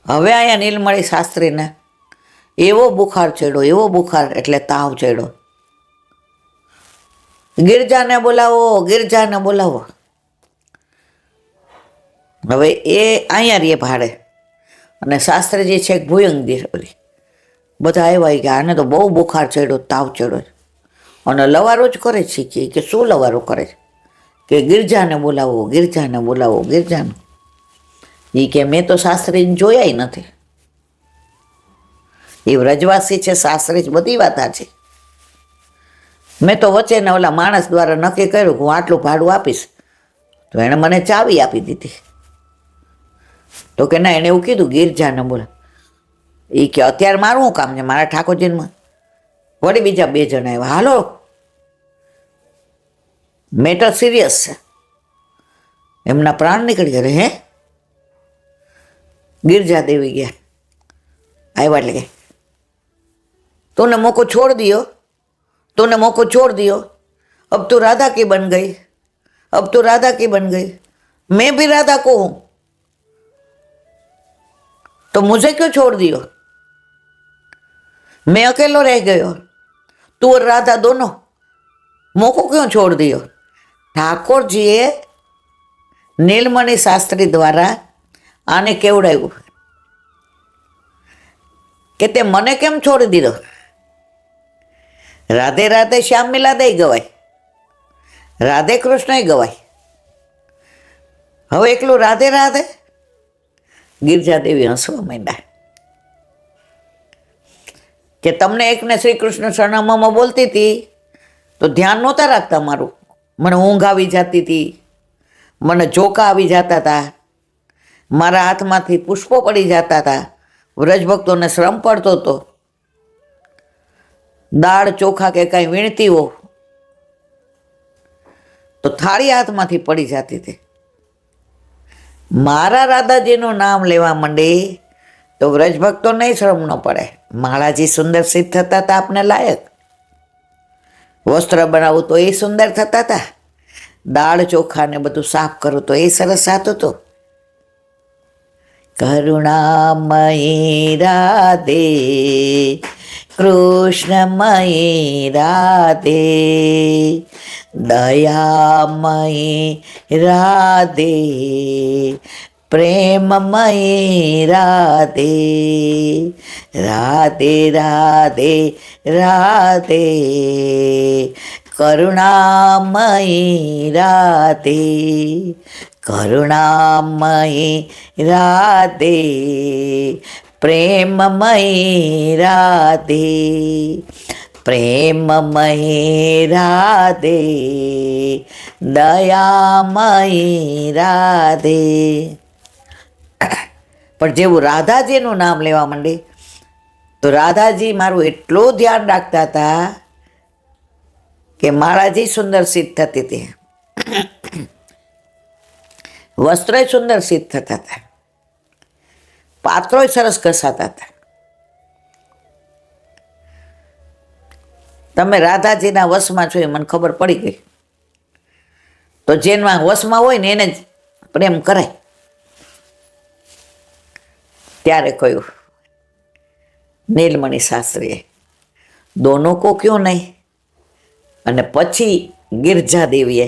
હવે અહીંયા નીલમણી શાસ્ત્રીને એવો બુખાર ચડ્યો, એવો બુખાર એટલે તાવ ચડ્યો. ગિરજાને બોલાવો, ગિરજાને બોલાવો. હવે એ અહીંયા રહીએ ભાડે અને શાસ્ત્રીજી છે ભુયંગી બધા આવ્યા ગયા. આને તો બહુ બુખાર ચડ્યો, તાવ ચડ્યો અને લવારો જ કરે છે. કે શું લવારો કરે છે કે ગિરજાને બોલાવો, ગિરજાને બોલાવો, ગિરજાને. એ કે મેં તો સાસરીને જોયા નથી. એ વ્રજવાસી છે, સાસરી જ, બધી વાત આ છે. મેં તો વચ્ચેના ઓલા માણસ દ્વારા નક્કી કર્યું કે હું આટલું ભાડું આપીશ, તો એણે મને ચાવી આપી દીધી. તો કે ના, એણે એવું કીધું ગિરજાને બોલા. એ કે અત્યારે મારું શું કામ છે, મારા ઠાકોરજીમાં. વળી બીજા 2 જણા આવ્યા, હાલો મેટર સિરિયસ છે. એમના પ્રાણ નીકળી ગયા. હે? गिरजा देवी गया, आया એટલે કે तूने मौको छोड़ दियो, तूने मौको छोड़ दियो, अब तू राधा की बन गई, अब तू राधा की बन गई, मैं भी राधा को हूं, तो मुझे क्यों छोड़ दियो, मैं अकेलो रह गयो, तू और राधा दोनों, मौको क्यों छोड़ दियो. ठाकुर जीए नीलमणि शास्त्री द्वारा आने केवડાવ્યું કે તે મને કેમ છોડી દીધો. રાધે રાધે શ્યામ મિલાદે ગવાય, રાધે કૃષ્ણ ગવાય, હવે એકલું રાધે રાધે. ગિરજા દેવી હસવા માંડ્યા કે તમને એકને શ્રી કૃષ્ણ સરનામામાં બોલતી હતી તો ધ્યાન નહોતા રાખતા મારું, મને ઊંઘ આવી જતી હતી, મને ચોકા આવી જતા હતા, મારા હાથમાંથી પુષ્પો પડી જતા હતા, વ્રજભક્તોને શ્રમ પડતો હતો, દાળ ચોખા કે કાંઈ વીણતી હો તો થાળી હાથમાંથી પડી જતી હતી. મારા રાધાજીનું નામ લેવા માંડી તો વ્રજભક્તોને શ્રમ ન પડે. માળાજી સુંદર સિદ્ધ થતા હતા આપને લાયક, વસ્ત્ર બનાવવું તો એ સુંદર થતા હતા, દાળ ચોખા ને બધું સાફ કરવું તો એ સરસ થતું હતું. કરુણામયી રાધે, કૃષ્ણમયી રાધે, દયામયી રાધે, પ્રેમમયી રાધે, રાધે રાધે રાધે, કરુણામયી રાધે, કરુણામયી રાધે, પ્રેમમયી રાધે, પ્રેમમયી રાધે, દયામયી રાધે. પણ જેવું રાધાજીનું નામ લેવા માંડે તો રાધાજી મારું એટલું ધ્યાન રાખતા હતા કે માળાજી સુંદર સિદ્ધ થતી હતી, વસ્ત્રોય સુંદર સિદ્ધ થતા હતા, પાત્રોય સરસ ઘસાતા હતા. તમે રાધાજીના વશમાં છો એ મને ખબર પડી ગઈ. તો જેના વશમાં હોય ને એને જ પ્રેમ કરાય. ત્યારે કહ્યું નીલમણિ શાસ્ત્રીએ, દોનો કો ક્यों નહીં. અને પછી ગિરજા દેવીએ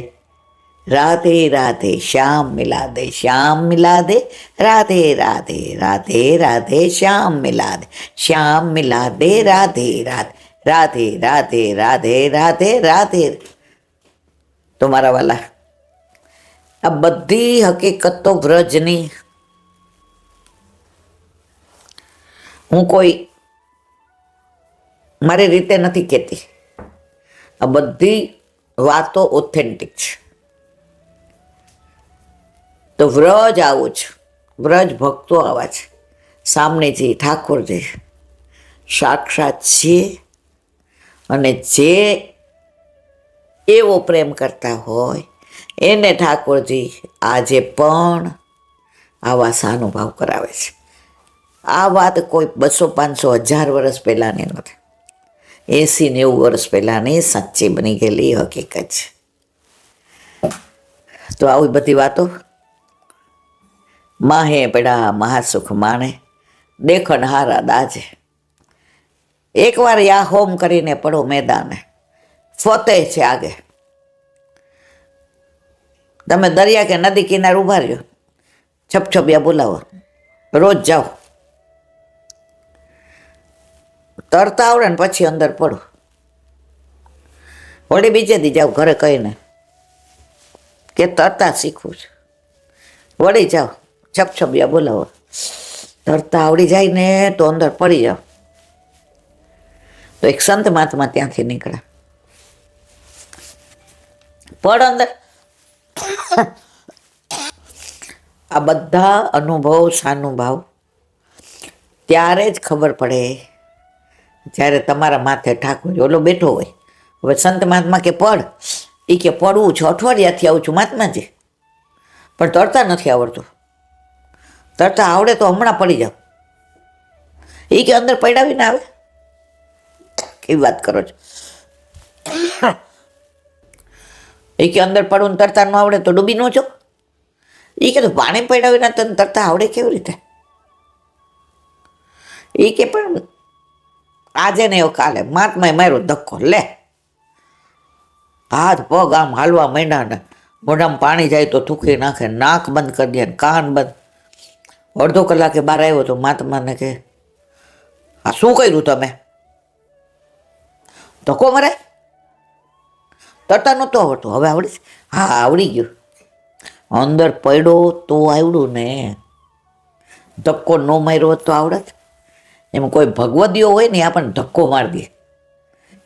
રાધે રાધે શ્યામ મિલા દે, શ્યામ મિલા દે, રાધે રાધે, રાધે રાધે શ્યામ મિલા દે, શ્યામ મિલા દે, રાધે રાધે, રાધે રાધે, રાધે રાધે, રાધે. તો મારા વાલા, આ બધી હકીકતો વ્રજની, હું કોઈ મારી રીતે નથી કહેતી, આ બધી વાતો ઓથેન્ટિક છે. તો વ્રજ આવું છે, વ્રજ ભક્તો આવા છે, સામનેજી ઠાકોરજી સાક્ષાત છે. અને જે એવો પ્રેમ કરતા હોય એને ઠાકોરજી આજે પણ આવા સાનુભાવ કરાવે છે. આ વાત કોઈ 200, 500, 1000 વર્ષ પહેલાંની નથી, 80, 90 વર્ષ પહેલાંની સાચી બની ગયેલી હકીકત છે. તો આવી બધી વાતો માહે પડા મહાસુખ માણે, દેખન હારા દાજે. એકવાર યા હોમ કરીને પડો મેદાને, ફતેહ છે આગે. તમે દરિયા કે નદી કિનારે ઉભા રહ્યો, છપછપિયા બોલાવો, રોજ જાઓ, તરતા આવડે ને પછી અંદર પડો, વળી બીજે દી જાઓ ઘરે કહીને કે તરતા શીખવું છે, વળી જાઓ, છપછપિયા બોલાવો, તરતા આવડી જાય ને તો અંદર પડી જાઓ. તો એક સંત મહાત્મા ત્યાંથી નીકળ્યા, પડ અંદર. આ બધા અનુભવ સાનુભાવ ત્યારે જ ખબર પડે જ્યારે તમારા માથે ઠાકોર ઓલો બેઠો હોય. હવે સંત મહાત્મા કે પડ, એ કે પડવું છે, અઠવાડિયાથી આવું છું મહાત્માજી, પણ તરતા નથી આવડતું. તરતા આવડે તો હમણાં પડી જાવ. એ કે અંદર પડાવીને આવે. કેવી વાત કરો છો? એ કે અંદર પડવું તરતા ન આવડે તો ડૂબી ન છો. એ કે પાણી પડાવીને તને તરતા આવડે કેવી રીતે? એ કે પણ આજે ને એવું કાલે મહાત્માએ માર્યો ધક્કો, લે હાથ પગ આમ હાલવા માંડ્યા ને મોઢામાં પાણી જાય તો થૂકી નાખે, નાક બંધ કરી દે, કાન બંધ. અડધો કલાકે બહાર આવ્યો તો મહાત્માને કે આ શું કર્યું તમે? ધક્કો મરાય? તરતા નહોતું આવડતું, હવે આવડી? હા આવડી ગયું. અંદર પડ્યો તો આવડું ને, ધક્કો ન માર્યો તો આવડત. એમ કોઈ ભગવદીઓ હોય ને આપણને ધક્કો મારી દે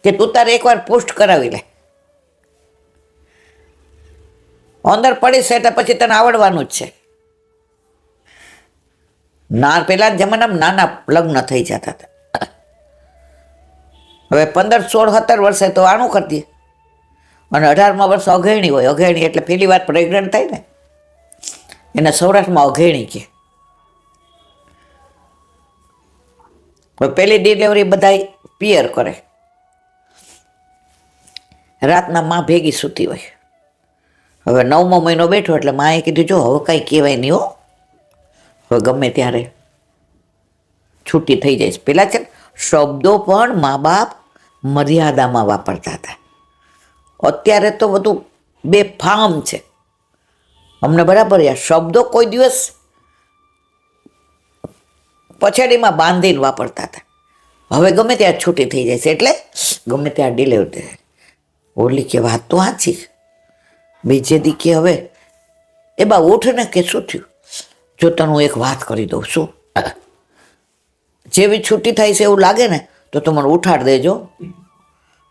કે તું તારે એકવાર પોસ્ટ કરાવી લે, અંદર પડીશ એટલે પછી તને આવડવાનું જ છે. પેલા જમાનામાં નાના લગ્ન થઈ જતા હતા. હવે 15, 16, 17 વર્ષે તો આણું કરી દે, અને 18મા વર્ષે અઘેણી હોય. અઘેણી એટલે પહેલી વાર પ્રેગ્નન્ટ થાય ને, એને સૌરાષ્ટ્રમાં અઘેણી કે. પહેલી ડિલિવરી બધા પિયર કરે, રાતના માં ભેગી સૂતી હોય. હવે 9મો મહિનો બેઠો એટલે માએ કીધું જો હવે કાંઈ કહેવાય નહીં હો, હવે ગમે ત્યારે છૂટી થઈ જાય. પેલા છે શબ્દો પણ મા બાપ મર્યાદામાં વાપરતા હતા. અત્યારે તો બધું બેફામ છે. અમને બરાબર યાર, શબ્દો કોઈ દિવસ પછાડીમાં બાંધીને વાપરતા હતા. હવે ગમે ત્યાં છૂટી થઈ જાય છે, એટલે ગમે ત્યાં ડિલિવરી થાય. ઓલી કે વાત તો સાચી. બીજે દી કે હવે એ બા ઉઠ ને કે શું થયું? જો તને હું એક વાત કરી દઉં. શું? જેવી છૂટી થાય છે એવું લાગે ને તો તું મને ઉઠાડ દેજો,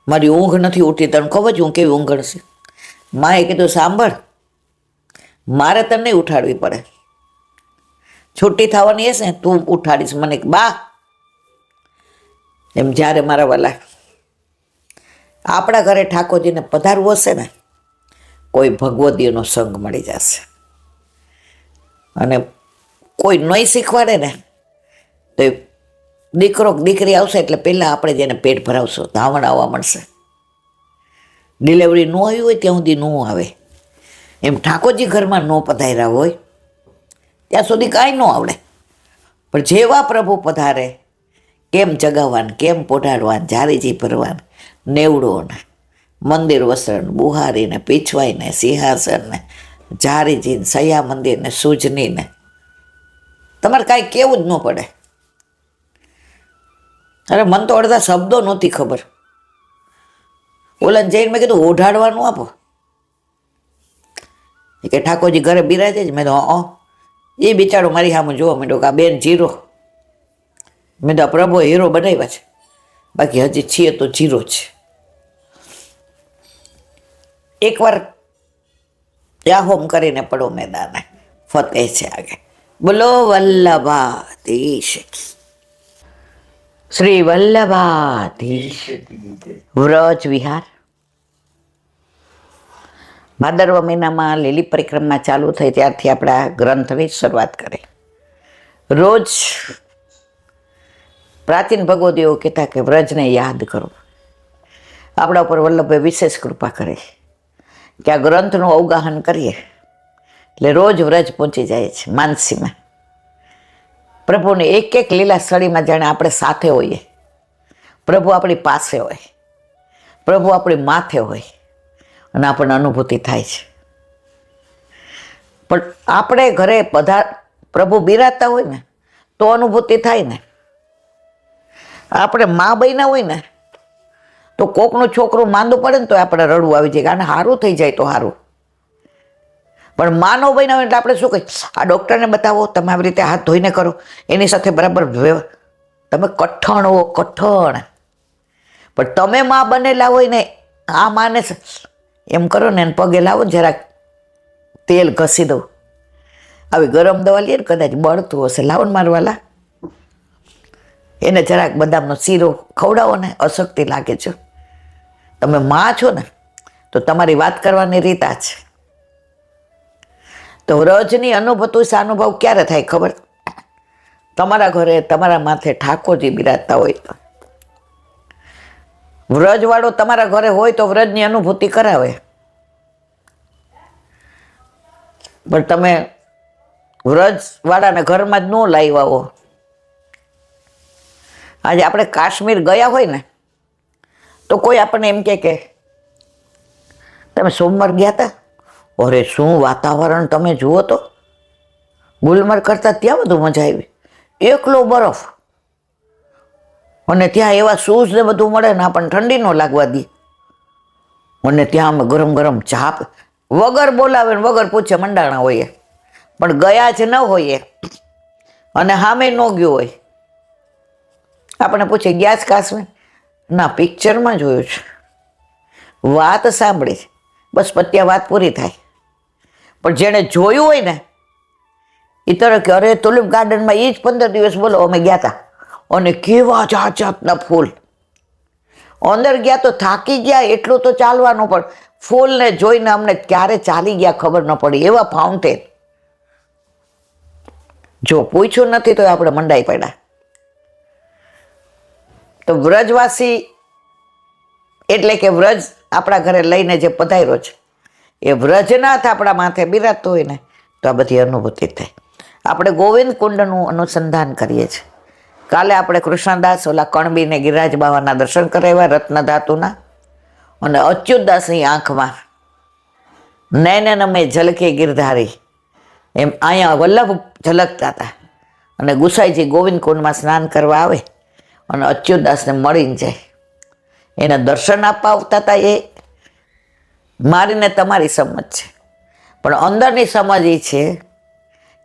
મારી ઊંઘ નથી ઉઠી. તને ખબર છે હું કેવી ઊંઘ છે? માએ કીધું સાંભળ, મારે તને નહીં ઉઠાડવી પડે, છૂટી થવાની હશે તું ઉઠાડીશ મને. બા એમ જ્યારે મારા વાલા આપણા ઘરે ઠાકોરજીને પધારવું હશે ને, કોઈ ભગવદીનો સંગ મળી જશે. અને કોઈ નહીં શીખવાડે ને તો દીકરો દીકરી આવશે એટલે પહેલાં આપણે જેને પેટ ભરાવશું ધાવણ આવવા મળશે. ડિલિવરી ન આવી હોય ત્યાં સુધી ન આવે. એમ ઠાકોરજી ઘરમાં ન પધાર્યા હોય ત્યાં સુધી કાંઈ ન આવડે. પણ જેવા પ્રભુ પધારે કેમ જગાવવાન, કેમ પોઢાડવાન, જારીજી ભરવાન, નેવડોને, મંદિર વસરણ, બુહારીને, પીછવાઈને, સિંહાસનને, જારીજીને, સૈયા મંદિરને, સૂજનીને, તમારે કાંઈ કેવું જ ન પડે. અરે મને તો અડધા શબ્દો નહોતી ખબર. ઓલાને જઈને મેં કીધું ઓઢાડવાનું આપો. એ કે ઠાકોરજી ઘરે બિરાજે જ. મેં તો એ બિચારો મારી સામે જોવા માંડ્યો કે આ બેન જીરો. મેં તો પ્રભુ હીરો બનાવ્યા છે, બાકી હજી છીએ તો જીરો છે. એકવાર યાહોમ કરીને પડો મેદાને, ફતેહ છે આગે. બોલો વલ્લભાધીશ શ્રી વલ્લભાધીશ. વ્રજ વિહાર ભાદરવા મહિનામાં લીલી પરિક્રમા ચાલુ થઈ ત્યારથી આપણા ગ્રંથની શરૂઆત કરી. રોજ પ્રાચીન ભગવદીઓ કહેતા કે વ્રજને યાદ કરો. આપણા ઉપર વલ્લભે વિશેષ કૃપા કરી કે આ ગ્રંથનું અવગાહન કરીએ એટલે રોજ વ્રજ પહોંચી જાય છે માનસીમાં. પ્રભુની એક એક લીલા સ્થળીમાં જાણે આપણે સાથે હોઈએ. પ્રભુ આપણી પાસે હોય, પ્રભુ આપણી માથે હોય અને આપણને અનુભૂતિ થાય છે. પણ આપણે ઘરે પ્રભુ બિરાજતા હોય ને તો અનુભૂતિ થાય ને. આપણે મા બન્યા હોય ને તો કોકનું છોકરું માંદું પડે ને તો આપણે રડવું આવી જાય, આને સારું થઈ જાય તો સારું. પણ માનવ બન્યા હોય એટલે આપણે શું કહીએ, આ ડૉક્ટરને બતાવો, તમે આવી રીતે હાથ ધોઈને કરો, એની સાથે બરાબર તમે કઠણ હો, કઠણ. પણ તમે માં બનેલા હોય ને, આ માને એમ કરો ને, એને પગે લાવો ને, જરાક તેલ ઘસી દઉં, આવી ગરમ દવા લઈએ ને, કદાચ બળતું હશે, લાવો ને મારવાલા, એને જરાક બદામનો શીરો ખવડાવો ને, અશક્તિ લાગે છે. તમે માં છો ને, તો તમારી વાત કરવાની રીત આ છે. તો વ્રજની અનુભૂતિ અનુભવ ક્યારે થાય ખબર? તમારા ઘરે તમારા માથે ઠાકોરજી બિરાજતા હોય તો. વ્રજવાળો તમારા ઘરે હોય તો વ્રજની અનુભૂતિ કરાવે. પણ તમે વ્રજવાળાના ઘરમાં જ ન લાવ્યા હો. આજે આપણે કાશ્મીર ગયા હોય ને, તો કોઈ આપણને એમ કે તમે સોમવાર ગયા હતા? અરે શું વાતાવરણ તમે જુઓ તો, ગુલમર્ગ કરતાં ત્યાં બધું મજા આવી. એકલો બરફ, અને ત્યાં એવા શૂઝ ને બધું મળે ને, આપણને ઠંડી ન લાગવા દે. અને ત્યાં અમે ગરમ ગરમ ચા વગર બોલાવે ને વગર પૂછે મંડાણા હોઈએ, પણ ગયા જ ન હોઈએ અને સામે ન ગયો હોય. આપણે પૂછે ગયા જ કાશ્મીર? ના, પિક્ચરમાં જોયું છે, વાત સાંભળી છે, બસ પત્યા વાત પૂરી થાય. પણ જેણે જોયું હોય ને, એ તરફ કે અરે તુલિપ ગાર્ડનમાં એ જ 15 દિવસ બોલો અમે ગયા હતા, અને કેવા જાત જાતના ફૂલ. અંદર ગયા તો થાકી ગયા, એટલું તો ચાલવાનું, પણ ફૂલને જોઈને અમને ક્યારે ચાલી ગયા ખબર ન પડી, એવા ફાઉન્ટેન. જો પૂછ્યું નથી તો આપણે મંડાઈ પડ્યા. તો વ્રજવાસી એટલે કે વ્રજ આપણા ઘરે લઈને જે પધાર્યો છે, એ વ્રજનાથ આપણા માથે બિરાજતો હોય ને, તો આ બધી અનુભૂતિ થાય. આપણે ગોવિંદ કુંડનું અનુસંધાન કરીએ છીએ. કાલે આપણે કૃષ્ણદાસ ઓલા કણબીને ગિરિરાજ બાવાના દર્શન કરાવ્યા, રત્ન ધાતુના. અને અચ્યુતદાસની આંખમાં નયનમે ઝલકે ગિરધારી, એમ અહીંયા વલ્લભ ઝલકતા હતા. અને ગુસાઈજી ગોવિંદ કુંડમાં સ્નાન કરવા આવે અને અચ્યુતદાસને મળીને જાય, એને દર્શન આપવા આવતા હતા. એ મારીને તમારી સમજ છે, પણ અંદરની સમજ એ છે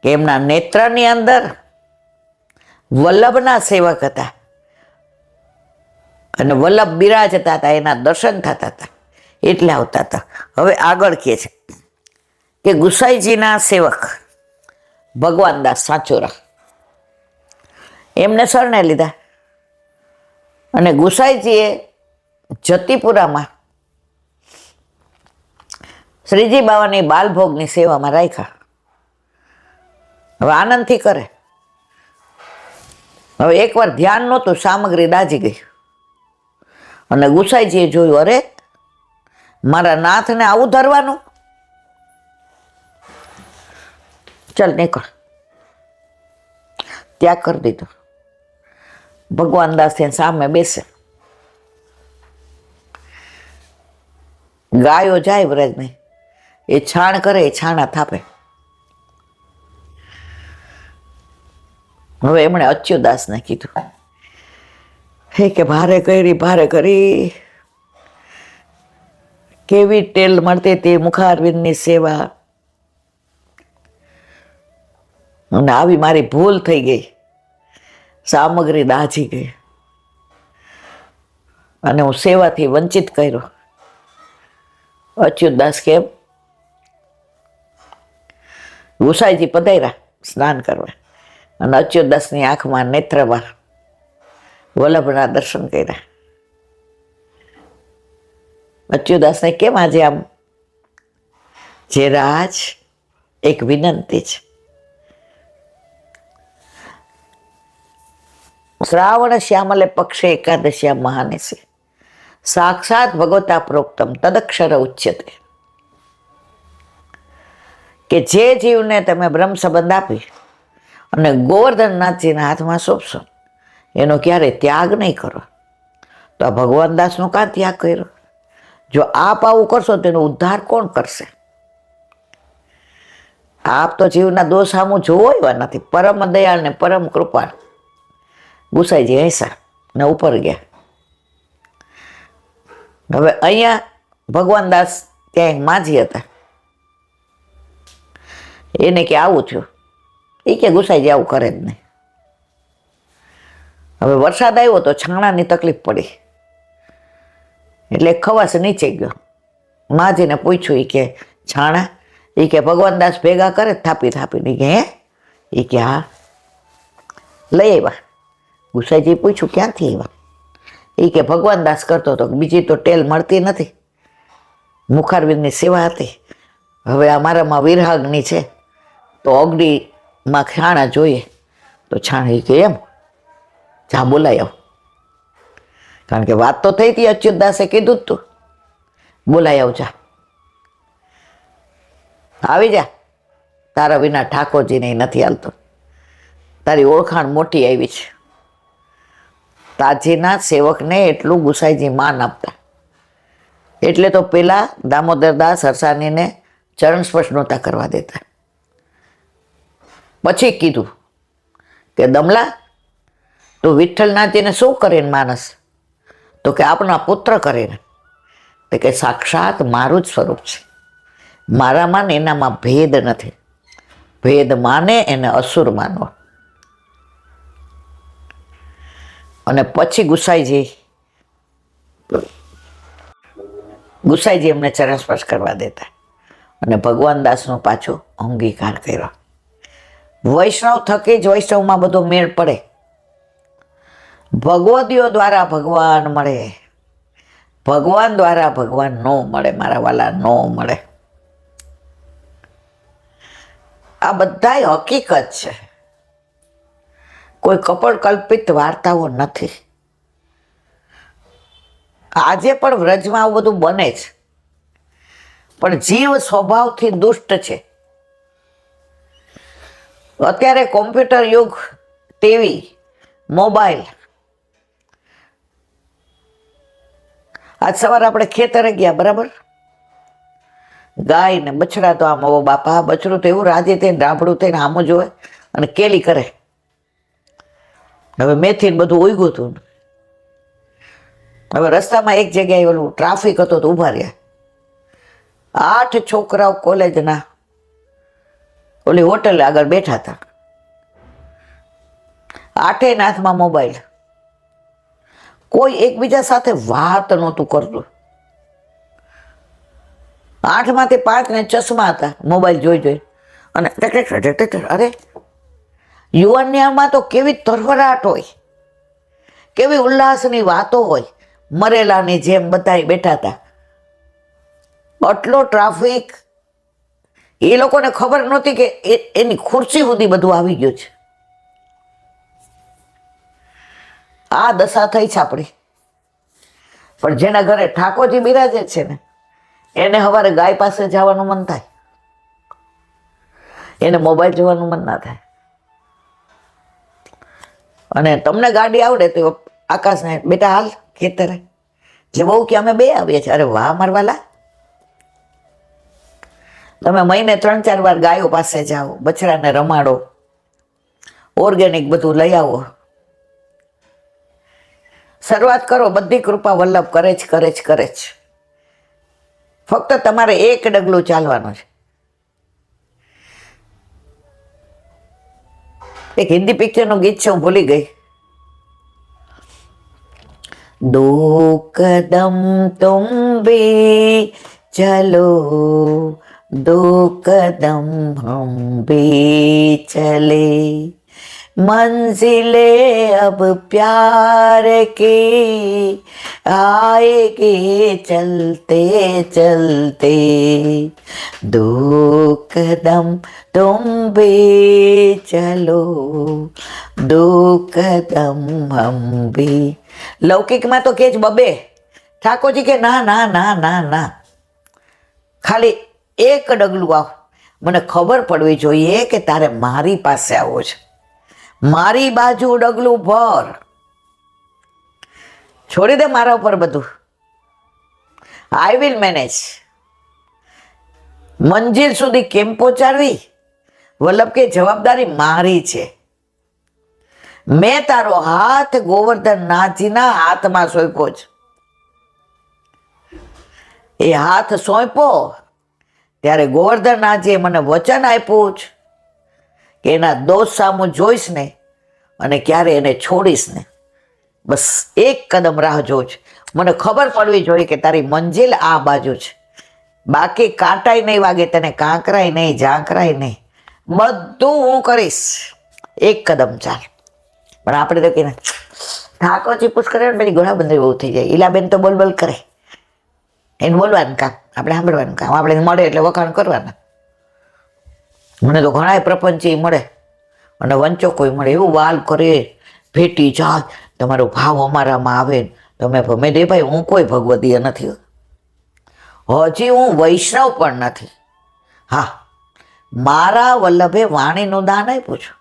કે એમના નેત્રની અંદર વલ્લભના સેવક હતા, અને વલ્લભ બિરાજતા હતા, એના દર્શન થતા હતા, એટલે આવતા હતા. હવે આગળ કહે છે કે ગુસાઈજીના સેવક ભગવાનદાસ સાચોરા, એમને શરણે લીધા. અને ગુસાઈજીએ જતીપુરામાં શ્રીજી બાવાની બાલભોગની સેવામાં રાખ્યા. હવે આનંદથી કરે. હવે એકવાર ધ્યાન નહોતું, સામગ્રી દાજી ગઈ, અને ગુસાઈજીએ જોયું, અરે મારા નાથને આવું ધરવાનું, ચાલ નીકળ. ત્યાગ કરી દીધો. ભગવાન દાસ સામે બેસે, ગાયો જાય વ્રજને, એ છાણ કરે, એ છાણા થાપે. હવે એમણે અચ્યુતદાસને કીધું, હે કે ભારે કરી કેવી ટેલ મળતી હતી મુખારવિંદની સેવા, અને આવી મારી ભૂલ થઈ ગઈ, સામગ્રી દાજી ગઈ, અને હું સેવાથી વંચિત કર્યો. અચ્યુતદાસ કેમ? ગુસાઈજી પધાર્યા સ્નાન કરવા, અને અચ્યુતદાસની આંખમાં નેત્રમાં વલ્લભના દર્શન કર્યા. અચ્યુતદાસને કેમ આજે આમ? જે રાજ એક વિનંતી છે. શ્રાવણ શ્યામલે પક્ષે એકાદશ્યા મહાનેસે સાક્ષાત ભગવતા પ્રોક્તમ તદક્ષર ઉચ્યતે. કે જે જીવને તમે બ્રહ્મ સંબંધ આપી અને ગોવર્ધનનાથજીના હાથમાં સોંપશો, એનો ક્યારે ત્યાગ નહીં કરો. તો આ ભગવાન દાસનો કાં ત્યાગ કર્યો? જો આપ આવું કરશો તો એનો ઉદ્ધાર કોણ કરશે? આપ તો જીવના દોષ સામું જોવો એવા નથી. પરમ દયાળ ને પરમ કૃપાળ. ગુસાઈજી હૈસા ને ઉપર ગયા. હવે અહીંયા ભગવાન દાસ ત્યાં એક માજી હતા, એને કે આવું થયું, એ કે ગુસાઈજી આવું કરે જ નહીં. હવે વરસાદ આવ્યો તો છાણાની તકલીફ પડી, એટલે ખવાસ નીચે ગયો. માજીને પૂછ્યું, એ કે છાણા? એ કે ભગવાન દાસ ભેગા કરે થાપી થાપીને. કે હે? એ કે હા. લઈ આવ્યા. ગુસાઈજી પૂછ્યું ક્યાંથી આવ્યા? એ કે ભગવાન દાસ કરતો હતો, બીજી તો ટેલ મળતી નથી, મુખારવિંદની સેવા હતી. હવે અમારામાં વિરહાગ્નિ છે તો અગ્નિમાં છાણા જોઈએ. તો છાણા કે એમ, જા બોલાય આવ. કારણ કે વાત તો થઈ હતી, અચ્યુતદાસે કીધું જ તું, બોલાય આવ, જા આવી જા. તારા વિના ઠાકોરજીને નથી હાલતો, તારી ઓળખાણ મોટી આવી છે. તાજીના સેવકને એટલું ગુસાઈજી માન આપતા. એટલે તો પેલા દામોદરદાસ હરસાણીને ચરણ સ્પર્શ નહોતા કરવા દેતા. પછી કીધું કે દમલા, તું વિઠ્ઠલનાથજીને શું કરીને માનસ? તો કે આપણા પુત્ર કરીને. તો કે સાક્ષાત મારું જ સ્વરૂપ છે, મારામાં ને એનામાં ભેદ નથી. ભેદ માને એને અસુર માનવો. અને પછી ગુસાઈજી એમને ચરણ સ્પર્શ કરવા દેતા. અને ભગવાન દાસનો પાછો અંગીકાર કર્યો. વૈષ્ણવ થકી જ વૈષ્ણવમાં બધો મેળ પડે. ભગવદીઓ દ્વારા ભગવાન મળે, ભગવાન દ્વારા ભગવાન ન મળે. મારા વાલા, ન મળે. આ બધાય હકીકત છે, કોઈ કપડ કલ્પિત વાર્તાઓ નથી. આજે પણ વ્રજમાં આવું બધું બને છે, પણ જીવ સ્વભાવથી દુષ્ટ છે. અત્યારે કોમ્પ્યુટર યુગ, ટીવી, મોબાઈલ. આજ સવારે આપણે ખેતરે ગયા, બરાબર? ગાય ને બછડા તો આમ, ઓ બાપા, બછડું તો એવું રાજી થઈને રાબડું થઈને આમ જોવે અને કેલી કરે. હવે મેથી બધું ઉગ્યું હતું. હવે રસ્તામાં એક જગ્યાએ ઓલું ટ્રાફિક હતો તો ઊભા રહ્યા. 8 છોકરાઓ કોલેજના ઓલી હોટલ આગળ બેઠા હતા. 8 હાથમાં મોબાઈલ. કોઈ એકબીજા સાથે વાત નહોતું કરતું. 8માંથી 5 ને ચશ્મા હતા, મોબાઈલ જોઈ અને અરે, યુવાનિયામાં તો કેવી તરવરાટ હોય, કેવી ઉલ્લાસની વાતો હોય. મરેલાની જેમ બધા બેઠા હતા. આટલો ટ્રાફિક. એ લોકોને ખબર નહોતી કે એની ખુરશી સુધી બધું આવી ગયું છે. આ દશા થઈ છે આપણી. પણ જેના ઘરે ઠાકોરજી બિરાજે છે ને, એને સવારે ગાય પાસે જવાનું મન થાય, એને મોબાઈલ જોવાનું મન ના થાય. અને તમને ગાડી આવડે તો આકાશને, બેટા હાલ ખેતરે. એટલે બહુ કે અમે 2 આવીએ છીએ. અરે વાહ મારવાલા, તમે મહિને 3-4 વાર ગાયો પાસે જાઓ, બછડાને રમાડો, ઓર્ગેનિક બધું લઈ આવો. શરૂઆત કરો. બધી કૃપા વલ્લભ કરે જ કરે જ કરે જ. ફક્ત તમારે એક ડગલું ચાલવાનું છે. એક હિન્દી પિક્ચરનું ગીત છે, હું ભૂલી ગઈ. 2 કદમ તુમ ભી ચલો, 2 કદમ હમ ભી ચલે, मंजिले अब प्यार की आएगी चलते चलते, 2 कदम तुम भी चलो, 2 कदम हम भी. લૌકિકમાં તો કે જ બબે. ઠાકોરજી કે ના ના ના ના ના, ખાલી એક ડગલું આવ. મને ખબર પડવી જોઈએ કે તારે મારી પાસે આવવું છે, મારી બાજુ ડગલું ભર. છોડી દે મારા ઉપર બધું. I will manage. મંજિલ સુધી કેમ પહોંચાડવી, વલ્લભ કે જવાબદારી મારી છે. મેં તારો હાથ ગોવર્ધનનાથજીના હાથમાં સોંપ્યો છે. એ હાથ સોંપ્યો ત્યારે ગોવર્ધન આજે મને વચન આપ્યું છે કે એના દોષ સામું જોઈશ ને અને ક્યારે એને છોડીશ ને, બસ એક કદમ રાહ જોજ. મને ખબર પડવી જોઈએ કે તારી મંજિલ આ બાજુ છે, બાકી કાંટાય નહીં વાગે તને, કાંકરાય નહીં, ઝાંકરાય નહીં, બધું હું કરીશ, એક કદમ ચાલ. પણ આપણે તો કે ઠાકોરજી પુશ કરે ને પછી ઘણા બધા બહુ થઈ જાય. ઈલાબેન તો બોલ બોલ કરે, એને બોલવાનું કામ, આપણે સાંભળવાનું કામ, આપણે મળે એટલે વખાણ કરવાના. મને તો ઘણા પ્રપંચી મળે અને વંચો કોઈ મળે, એવું વાલ કરે, ભેટી જાય, તમારો ભાવ અમારામાં આવે. તમે મેં દે ભાઈ, હું કોઈ ભગવદીય નથી, હજી હું વૈષ્ણવ પણ નથી. હા, મારા વલ્લભે વાણીનું દાન આપ્યું છે,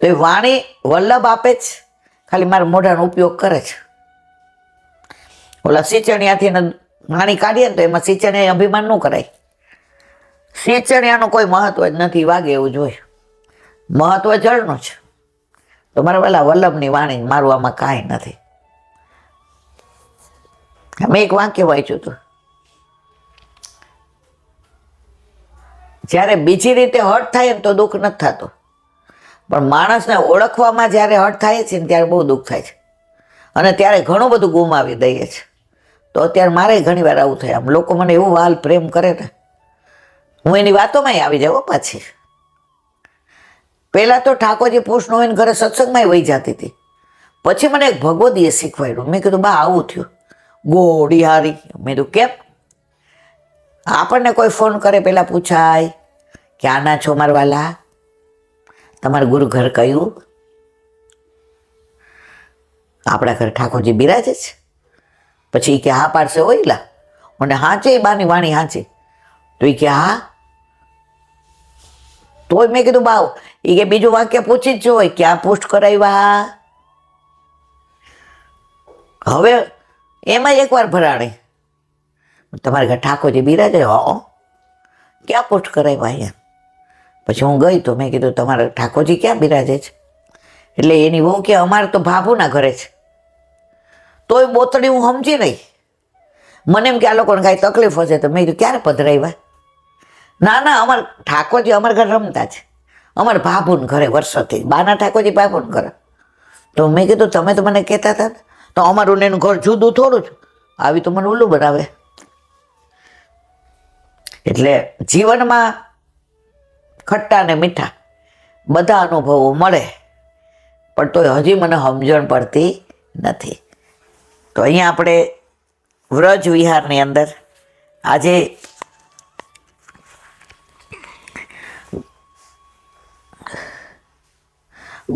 તો એ વાણી વલ્લભ આપે જ, ખાલી મારા મોઢાનો ઉપયોગ કરે છે. ઓલા સિંચણિયાથી વાણી કાઢીએ ને તો એમાં સિંચણિયા અભિમાન ન કરાય. સિંચણિયાનું કોઈ મહત્વ જ નથી, વાગે એવું જોઈએ, મહત્વ જળનું છે. તો મારા પેલા વલ્લભની વાણી, મારું આમાં કાંઈ નથી. મેં એક વાક્ય વાંચ્યું હતું, જ્યારે બીજી રીતે હર્ટ થાય ને તો દુઃખ નથી થતું, પણ માણસને ઓળખવામાં જ્યારે હર્ટ થાય છે ને ત્યારે બહુ દુઃખ થાય છે, અને ત્યારે ઘણું બધું ગુમાવી દઈએ છે. તો અત્યારે મારે ઘણી વાર આવું થાય. આમ લોકો મને એવું વાલ પ્રેમ કરે ને, હું એની વાતોમાં આવી જાઉં પાછી. પહેલાં તો ઠાકોરજી પુષ્ણ હોય ને ઘરે સત્સંગમાં વહી જતી હતી, પછી મને એક ભગવદીએ શીખવાડ્યું. મેં કીધું બા આવું થયું, ગોળી હારી. મેં કીધું કેમ? આપણને કોઈ ફોન કરે પહેલાં પૂછાય કે આના છો મારા વાલા, તમારું ગુરુ ઘર કયું? આપણા ઘરે ઠાકોરજી બિરાજે છે. પછી કે હા પાડશે હોયલા, અને હાચે બાની વાણી હાચે. તો એ કે હા. તોય મેં કીધું બાવ, એ કે બીજું વાક્ય પૂછી જ જોય, ક્યાં પુષ્ટ કરાવ્યા? હવે એમાં એકવાર ભરાણે, તમારે ઘર ઠાકોરજી બિરાજે? હો. ક્યાં પુષ્ટ કરાવ્યા અહીંયા? પછી હું ગઈ તો મેં કીધું તમારા ઠાકોરજી ક્યાં બિરાજે છે? એટલે એની વહુ કે અમારે તો ભાભુના ઘરે છે. તોય બોતડી હું સમજી નહીં. મને એમ કે આ લોકોને કાંઈ તકલીફ હશે, તો મેં કીધું ક્યારે પધરાવ્યા? ના ના, અમારા ઠાકોરજી અમારા ઘરે રમતા છે, અમારા ભાભુને ઘરે વર્ષોથી, બાના ઠાકોરજી ભાભુને ઘરે. તો મેં કીધું તમે તો મને કહેતા હતા ને, તો અમારું એનું ઘર જુદું થોડું જ, આવી તો મને ઉલ્લું બનાવે. એટલે જીવનમાં ખટ્ટા ને મીઠા બધા અનુભવો મળે, પણ તો હજી મને સમજણ પડતી નથી. તો અહીંયા આપણે વ્રજ વિહારની અંદર આજે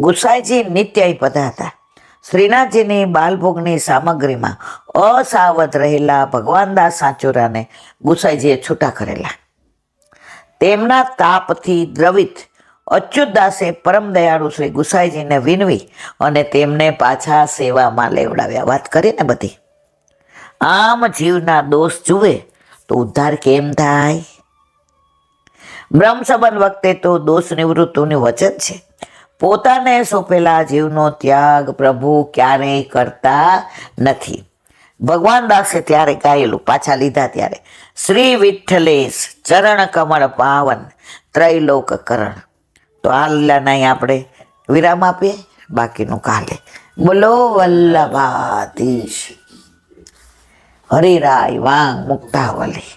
ગુસાઈજી નિત્યાય પધા હતા. શ્રીનાથજીની બાલભોગની સામગ્રીમાં અસાવધ રહેલા ભગવાનદાસ સાચુરાને ગુસાઈજીએ છૂટા કરેલા. તેમના તાપથી દ્રવિત અચ્યુતદાસે પરમ દયાળુ શ્રી ગુસાઈજીને વિનવી અને તેમને પાછા સેવામાં લેવડાવ્યા. વાત કરીને બધી. આમ જીવના દોષ જુએ તો ઉદ્ધાર કેમ થાય? બ્રહ્મ સંબંધ વખતે તો દોષ નિવૃત્તિનું વચન છે. પોતાને સોંપેલા જીવનો ત્યાગ પ્રભુ ક્યારેય કરતા નથી. ભગવાન દાસે ત્યારે ગાયેલું, પાછા લીધા ત્યારે, શ્રી વિઠ્ઠલેશ ચરણ કમળ પાવન ત્રૈલોક કરણ. તો આ લીલાના અહીં આપણે વિરામ આપીએ, બાકીનું કાલે. બોલો વલ્લભાધીશ હરિરાય વાંગ મુક્તાવલી.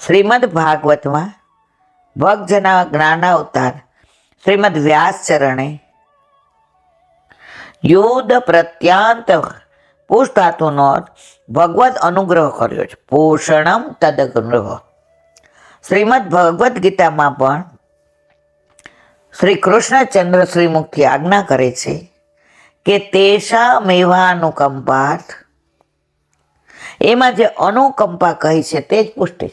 શ્રીમદ ભાગવતમાં ભક્તજના જ્ઞાનાવતાર શ્રીમદ વ્યાસચરણે યુદ્ધ પ્રત્યાંત પુષ્ટાતુનો ભગવદ અનુગ્રહ કર્યો છે. પોષણમ તદગ્રહ. શ્રીમદ ભગવદ્ ગીતામાં પણ શ્રી કૃષ્ણચંદ્ર શ્રીમુખથી આજ્ઞા કરે છે કે તેષા મેવાનુકંપાત, એમાં જે અનુકંપા કહી છે તે જ પુષ્ટિ.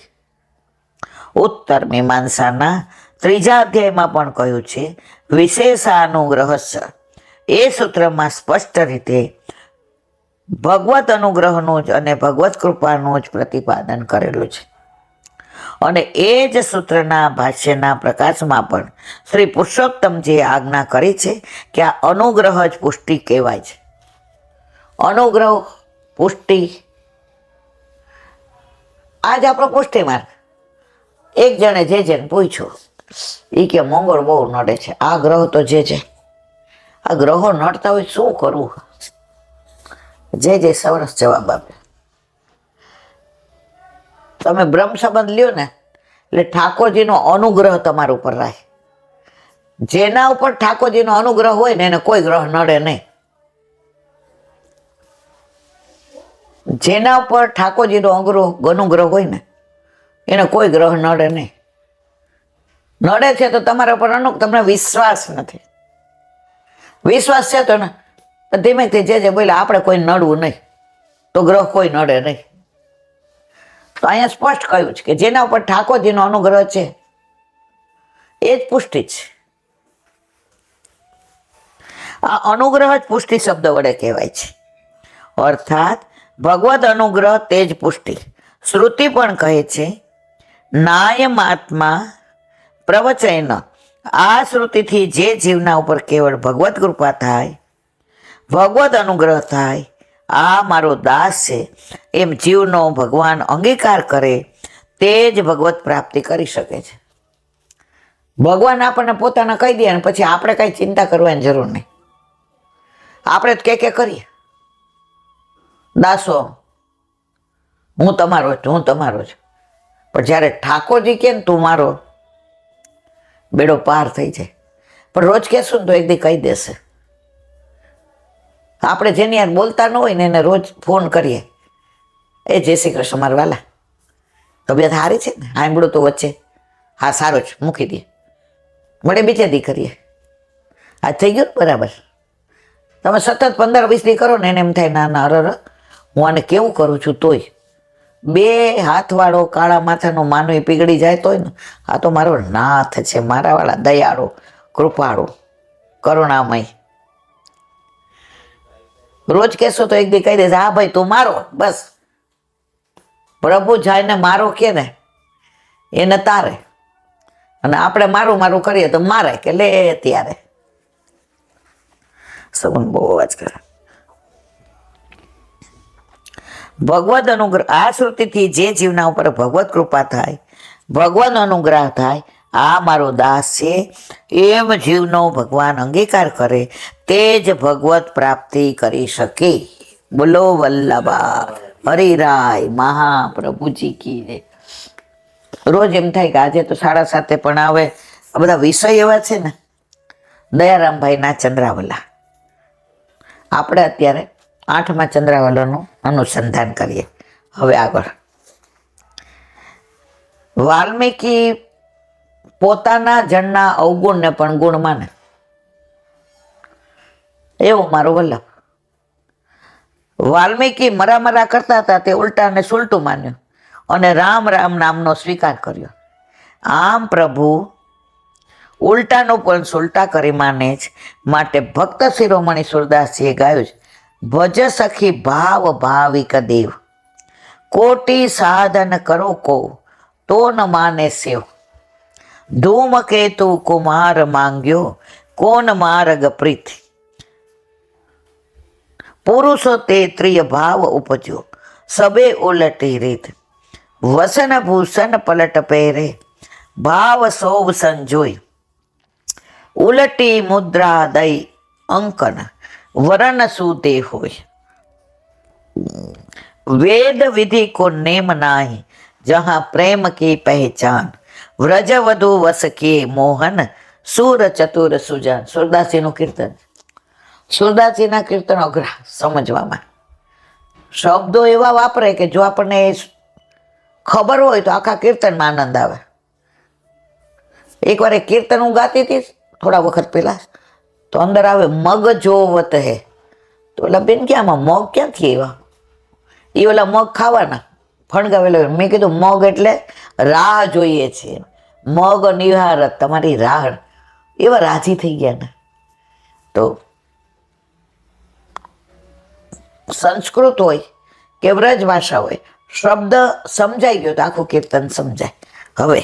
ઉત્તર મીમાંસાના 3 અધ્યાયમાં પણ કહ્યું છે વિશેષાનુગ્રહસ્ય. એ સૂત્રમાં સ્પષ્ટ રીતે ભગવત અનુગ્રહનું જ અને ભગવત કૃપાનું જ પ્રતિપાદન કરેલું છે. અને એ જ સૂત્રના ભાષ્યના પ્રકાશમાં પણ શ્રી પુરુષોત્તમજીએ આજ્ઞા કરી છે કે આ અનુગ્રહ જ પુષ્ટિ કહેવાય છે. અનુગ્રહ પુષ્ટિ આજ આપણો પુષ્ટિ માર્ગ. એક જણે જે જેને પૂછ્યું, એ કે મંગળ બહુ નડે છે, આ ગ્રહ તો જે આ ગ્રહો નડતા હોય શું કરવું? જે સરસ જવાબ આપે. તમે બ્રહ્મ સંબંધ લ્યો ને એટલે ઠાકોરજીનો અનુગ્રહ તમારા ઉપર રહે. જેના ઉપર ઠાકોરજીનો અનુગ્રહ હોય ને એને કોઈ ગ્રહ નડે નહીં. જેના ઉપર ઠાકોરજીનો અનુગ્રહ હોય ને એને કોઈ ગ્રહ નડે નહીં. નડે છે તો તમારા ઉપર તમને વિશ્વાસ નથી. વિશ્વાસ છે તો ને ધીમેથી જે બોલે આપણે કોઈ નડવું નહીં, તો ગ્રહ કોઈ નડે નહીં. તો અહીંયા સ્પષ્ટ કહ્યું છે કે જેના ઉપર ઠાકોરજીનો અનુગ્રહ છે એ જ પુષ્ટિ છે. આ અનુગ્રહ જ પુષ્ટિ શબ્દ વડે કહેવાય છે. અર્થાત ભગવદ અનુગ્રહ તે જ પુષ્ટિ. શ્રુતિ પણ કહે છે નાયમાત્મા પ્રવચન. આ શ્રુતિથી જે જીવના ઉપર કેવળ ભગવત કૃપા થાય, ભગવદ અનુગ્રહ થાય, આ મારો દાસ છે એમ જીવનો ભગવાન અંગીકાર કરે તે જ ભગવત પ્રાપ્તિ કરી શકે છે. ભગવાન આપણને પોતાના કહી દે અને પછી આપણે કઈ ચિંતા કરવાની જરૂર નહીં. આપણે જ કે કરીએ, દાસો હું તમારો છું, હું તમારો છું. પણ જ્યારે ઠાકોરજી કે ને તું મારો, બેડો પાર થઈ જાય. પણ રોજ કહેશું ને તો એક દી કહી દેશે. આપણે જેની યાર બોલતા ન હોય ને એને રોજ ફોન કરીએ, એ જય શ્રી કૃષ્ણ મારા વાલા, તબિયત સારી છે ને? આંબળું તો વચ્ચે, હા સારું છે, મૂકી દે, મળે બીજે દી કરીએ. આ થઈ ગયું ને બરાબર. તમે સતત 15-20 દી કરો ને એને એમ થાય ના ના અરર હું આને કેવું કરું છું. તોય બે હાથવાળો કાળા માથાનો માનવી પીગળી જાય તોય ને આ તો મારો નાથ છે, મારા વાળા દયાળુ, કૃપાળુ, કરુણામય. રોજ કહેશો તો એક દી કહી દેશે હા ભાઈ તું મારો. બસ પ્રભુ જાયને મારો કે ને એને તારે, અને આપણે મારું મારું કરીએ તો મારે કે લે ત્યારે. સગુન બહુ અવાજ કરે. ભગવદ અનુગ્રહ. આ શ્રુતિથી જે જીવના ઉપર ભગવત કૃપા થાય, ભગવાન અનુગ્રહ થાય, આ મારો દાસ છે એમ જીવનો ભગવાન અંગીકાર કરે તે જ ભગવત પ્રાપ્તિ કરી શકે. બોલો વલ્લભા હરિરાય મહાપ્રભુજી કી જય. રોજ એમ થાય કે આજે તો 7:30 પણ આવે. આ બધા વિષય એવા છે ને. દયારામભાઈના ચંદ્રાવલા. આપણે અત્યારે 8મા ચંદ્રાવલાનું અનુસંધાન કરીએ. હવે આગળ વાલ્મીકી પોતાના જણના અવગુણને પણ ગુણ માને, એવો મારો વલ્લભ. વાલ્મીકી મરા કરતા હતા તે ઉલટાને સુલટું માન્યું અને રામ રામ નામનો સ્વીકાર કર્યો. આમ પ્રભુ ઉલટાનું પણ સુલટા કરી માને જ. માટે ભક્ત શિરોમણી સુરદાસજીએ ગાયું છે ભજ સખી ભાવ ભાવિક દેવ, કોટી સાધન કરો કો તો ન માને સેવ, ધૂમકેતુ કુમાર માંગ્યો કોન માર્ગ પ્રીત, પુરુષો તે ત્રિય ભાવ ઉપજ્યો સબે ઉલટી રીત, વસન ભૂષણ પલટ પહેરે ભાવ સૌ સંજોય, ઉલટી મુદ્રા દઈ અંકન વરણ સુતે હોય, वेद विधि को नेम नाही जहां प्रेम की पहचान, व्रज वधु वस के मोहन सूर चतुर सुजान. સુરદાસજીનું કીર્તન. સુરદાસજીના કીર્તન અઘરા સમજવામાં. શબ્દો એવા વાપરે કે જો આપણને ખબર હોય તો આખા કીર્તનમાં આનંદ આવે. એકવાર એક કીર્તન હું ગાતી હતી થોડા વખત પહેલા, તો અંદર આવે મગ જોવત હે. તો ઓલા બેન કે આમાં મગ ક્યાંથી એવા? એ ઓલા મગ ખાવાના ફણગાવેલા. મેં કીધું મગ એટલે રાહ જોઈએ છે, મગ નિહારત તમારી રાહ. એવા રાજી થઈ ગયા ને. તો સંસ્કૃત હોય કે વ્રજ ભાષા હોય, શબ્દ સમજાઈ ગયો તો આખું કીર્તન સમજાય. હવે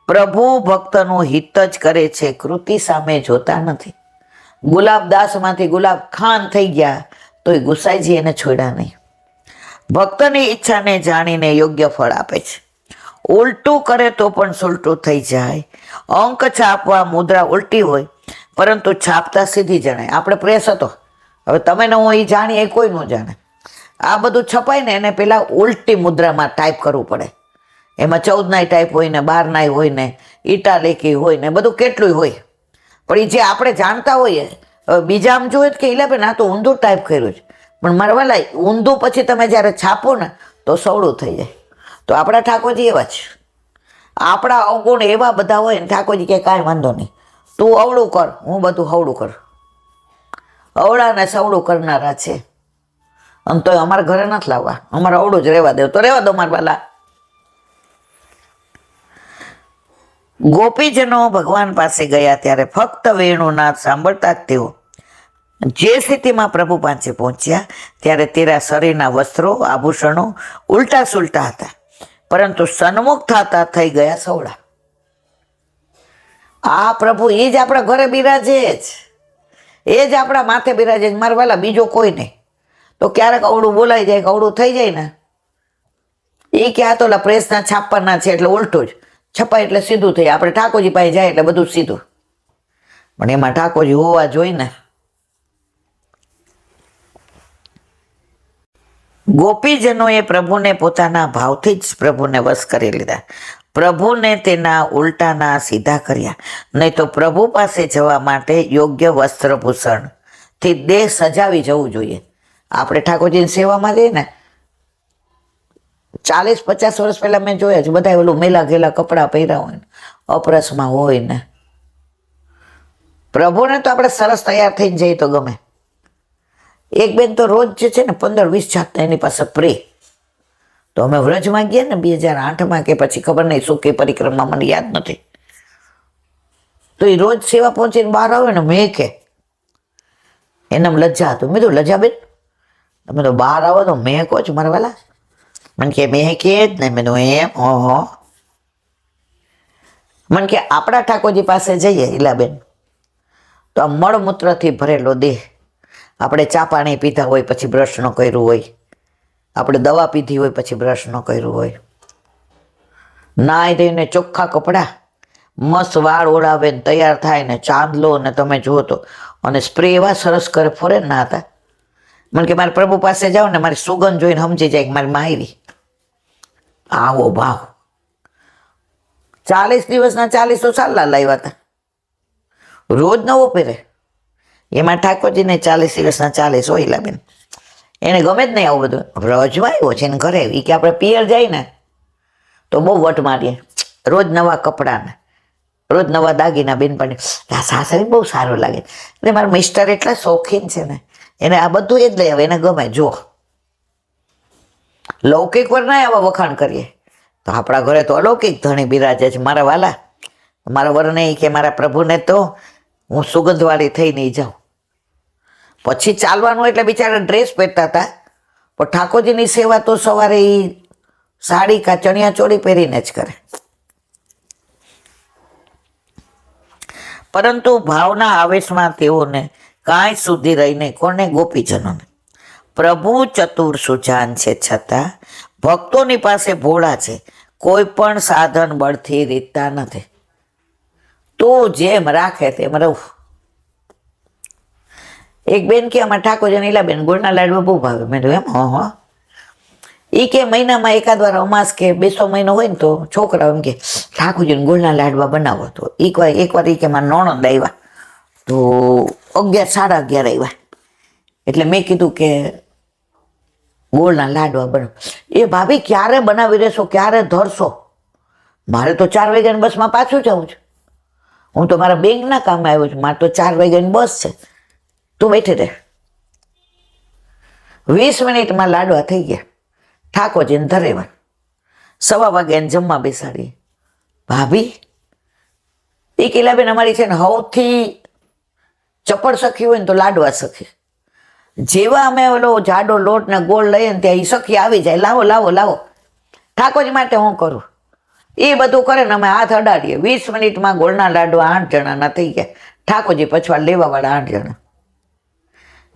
પ્રભુ ભક્તનું હિત જ કરે છે, કૃતિ સામે જોતા નથી. ગુલાબદાસમાંથી ગુલાબ ખાન થઈ ગયા તોય ગુસાઈજી એને છોડ્યા નહીં. ભક્તની ઈચ્છાને જાણીને યોગ્ય ફળ આપે છે. ઉલટું કરે તો પણ સુલટું થઈ જાય. અંક છાપવા મુદ્રા ઉલટી હોય પરંતુ છાપતા સીધી જણાય. આપણે પ્રેસ હતો, હવે તમે ન હું એ જાણીએ એ કોઈ ન જાણે. આ બધું છપાય ને એને પેલા ઉલટી મુદ્રામાં ટાઈપ કરવું પડે. એમાં 14 ટાઈપ હોય ને 12 હોય ને ઇટાલિકી હોય ને બધું કેટલું હોય. પણ એ જે આપણે જાણતા હોઈએ, હવે બીજા આમ જોઈએ કે ઇલાબેન આ તો ઊંધું ટાઈપ કર્યું છે, પણ મારા વાલા ઊંધું પછી તમે જ્યારે છાપો ને તો સવળું થઈ જાય. તો આપણા ઠાકોરજી એવા છે, આપણા અવગુણ એવા બધા હોય ને ઠાકોરજી કે કાંઈ વાંધો નહીં, તું અવળું કર, હું બધું હવળું કર. અવળાને સવળું કરનારા છે. આમ તો અમારા ઘરે નથી લાવવા, અમારે અવળું જ રહેવા દેવું. તો રહેવા દો મારા વાલા. ગોપીજનો ભગવાન પાસે ગયા ત્યારે ફક્ત વેણુનાદ સાંભળતા જ તેઓ જે સ્થિતિમાં પ્રભુ પાસે પહોંચ્યા ત્યારે તેરા શરીરના વસ્ત્રો આભૂષણો ઉલટા સુલટા હતા, પરંતુ સન્મુખ થતા થઈ ગયા સવળા. આ પ્રભુ એ જ આપણા ઘરે બિરાજે જ, એ જ આપણા માથે બિરાજે જ મારા વાલા, બીજો કોઈ નહીં. તો ક્યારેક અવળું બોલાઈ જાય કે અવળું થઈ જાય ને, એ ક્યાં તો ઓલા પ્રેસના છાપવાના છે એટલે ઉલટું જ છપાય એટલે સીધું થઈ. આપણે ઠાકોરજી પાસે જાય એટલે બધું સીધું, પણ એમાં ઠાકોરજી હોવા જોઈએ ને. ગોપીજનોએ પ્રભુને પોતાના ભાવથી જ પ્રભુને વશ કરી લીધા. પ્રભુને તેના ઉલટાના સીધા કર્યા. નહીં તો પ્રભુ પાસે જવા માટે યોગ્ય વસ્ત્રભૂષણથી દેહ સજાવી જવું જોઈએ. આપણે ઠાકોરજીની સેવામાં જઈએ ને, 40-50 વર્ષ પહેલા મેં જોયા છે, બધા ઓલું મેલા ઘેલા કપડાં પહેર્યા હોય ને, અપરસમાં હોય ને. પ્રભુને તો આપણે સરસ તૈયાર થઈને જઈએ તો ગમે. એક બેન તો રોજ જે છે ને 15-20 જાતના એની પાસે પ્રે. તો અમે વ્રજમાં ગયા ને 2008માં કે પછી ખબર નહીં શું કે પરિક્રમા, મને યાદ નથી. તો એ રોજ સેવા પહોંચીને બહાર આવે ને, મેં કે એનામ લજ્જા હતું. મેં તો લજ્જા બેન તમે તો બહાર આવો તો મેં કહો છો મારા વાલા? મને કે મેં કે જ ને. મેં એમ મને કે આપણા ઠાકોરજી પાસે જઈએ ઈલાબેન તો આ મળમૂત્રથી ભરેલો દેહ, આપણે ચા પાણી પીધા હોય પછી બ્રશ ન કર્યું હોય, આપણે દવા પીધી હોય પછી બ્રશ ન કર્યું હોય, નાઈ ધોઈને ચોખ્ખા કપડાં, મસ્ત વાળ ઓળાવે ને તૈયાર થાય ને ચાંદલો ને તમે જુઓ તો, અને સ્પ્રે એવા સરસ કરે ફરે ના હતા. મને કે મારે પ્રભુ પાસે જાઓ ને મારી સુગંધ જોઈને સમજી જાય કે મારી માયરી. આવો ભાવ. 40 દિવસના 40 તો ચાલલા લાવ્યા હતા, રોજ નવો પહેરે. એમાં ઠાકોરજીને 40 દિવસના 40 હોય લાબેન. એને ગમે જ નહીં આવું બધું. રજમાં આવ્યો છે ને ઘરે, એ કે આપણે પિયર જાય ને તો બહુ વટ મારીએ, રોજ નવા કપડાને રોજ નવા દાગીના. બેનપણી સાસરી બહુ સારું લાગે. એટલે મારા મિસ્ટર એટલા શોખીન છે ને, એને આ બધું એ જ લઈ આવે, એને ગમે. જો લૌકિક પર ના આવા વખાણ કરીએ તો આપણા ઘરે તો અલૌકિક ધણી બિરાજે છે મારા વાલા. મારા વરને કે મારા પ્રભુને તો હું સુગંધવાળી થઈને જાઉં. પછી ચાલવાનું એટલે બિચારા ડ્રેસ પહેરતા હતા, પણ ઠાકોરજીની સેવા તો સવારે એ સાડી કા ચણિયા ચોળી પહેરીને જ કરે. પરંતુ ભાવના આવેશમાં તેઓને કાંઈ સુધી રહીને કોને? ગોપીજનોને. પ્રભુ ચતુર સુજાન છે છતાં ભક્તોની પાસે ભોળા છે, કોઈ પણ સાધન બળથી રીતતા નથી. તું જેમ રાખે તેમ રહું. એક બેન કે અમારા ઠાકોરજી નીલાબેન ગોળના લાડવા બહુ ભાવે. મેં તો એમ એ કે મહિનામાં એકાદ વાર અમાસ કે 200 મહિનો હોય ને તો છોકરા એમ કે ઠાકોરજીને ગોળના લાડવા બનાવો. તો એકવાર એ કે મારા નણંદ આવ્યા તો 11-11:30 આવ્યા, એટલે મેં કીધું કે ગોળના લાડવા બનાવો. એ ભાભી ક્યારે બનાવી રહેશો, ક્યારે ધરશો? મારે તો 4 વાગ્યાની બસમાં પાછું જવું છે. હું તો મારા બેંકના કામે આવ્યો છું, મારે તો 4 વાગ્યાની બસ છે. તું બેઠી રહે. 20 મિનિટમાં લાડવા થઈ ગયા. ઠાકોરજીને ધરેવા. 1:15 વાગ્યાને જમવા બેસાડીએ. ભાભી એ કિલાબેન અમારી છે ને સૌથી ચપળ સખી હોય ને તો લાડવા સખી. જેવા અમે ઓલો જાડો લોટ ને ગોળ લઈએ ને ત્યાં એ સખી આવી જાય, લાવો લાવો લાવો. ઠાકોરજી માટે હું કરું. એ બધું કરે ને અમે હાથ અડાડીએ. 20 મિનિટમાં ગોળના લાડવા 8 જણાના થઈ ગયા. ઠાકોરજી પછવાડ લેવાવાળા 8 જણા.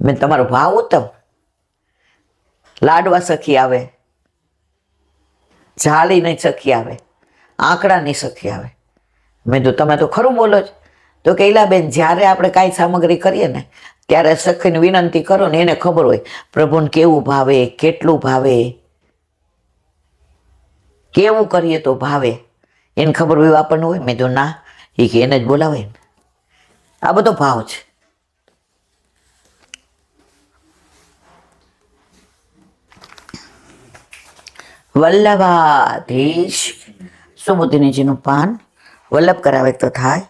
મેં તમારો ભાવ ઉત્તમ. લાડવા સખી આવે, જાળીની સખી આવે, આંકડાની સખી આવે. મેં તો તમે તો ખરું બોલો છો. તો કે બેન, જ્યારે આપણે કાંઈ સામગ્રી કરીએ ને ત્યારે સખીને વિનંતી કરો ને, એને ખબર હોય પ્રભુને કેવું ભાવે, કેટલું ભાવે, કેવું કરીએ તો ભાવે, એને ખબર હોય આપણને હોય. મેં તો ના, એ કે એને જ બોલાવે ને. આ બધો ભાવ છે. વલ્લભાધીશ સુબુદ્ધિનીજીનું પાન વલ્લભ કરાવે તો થાય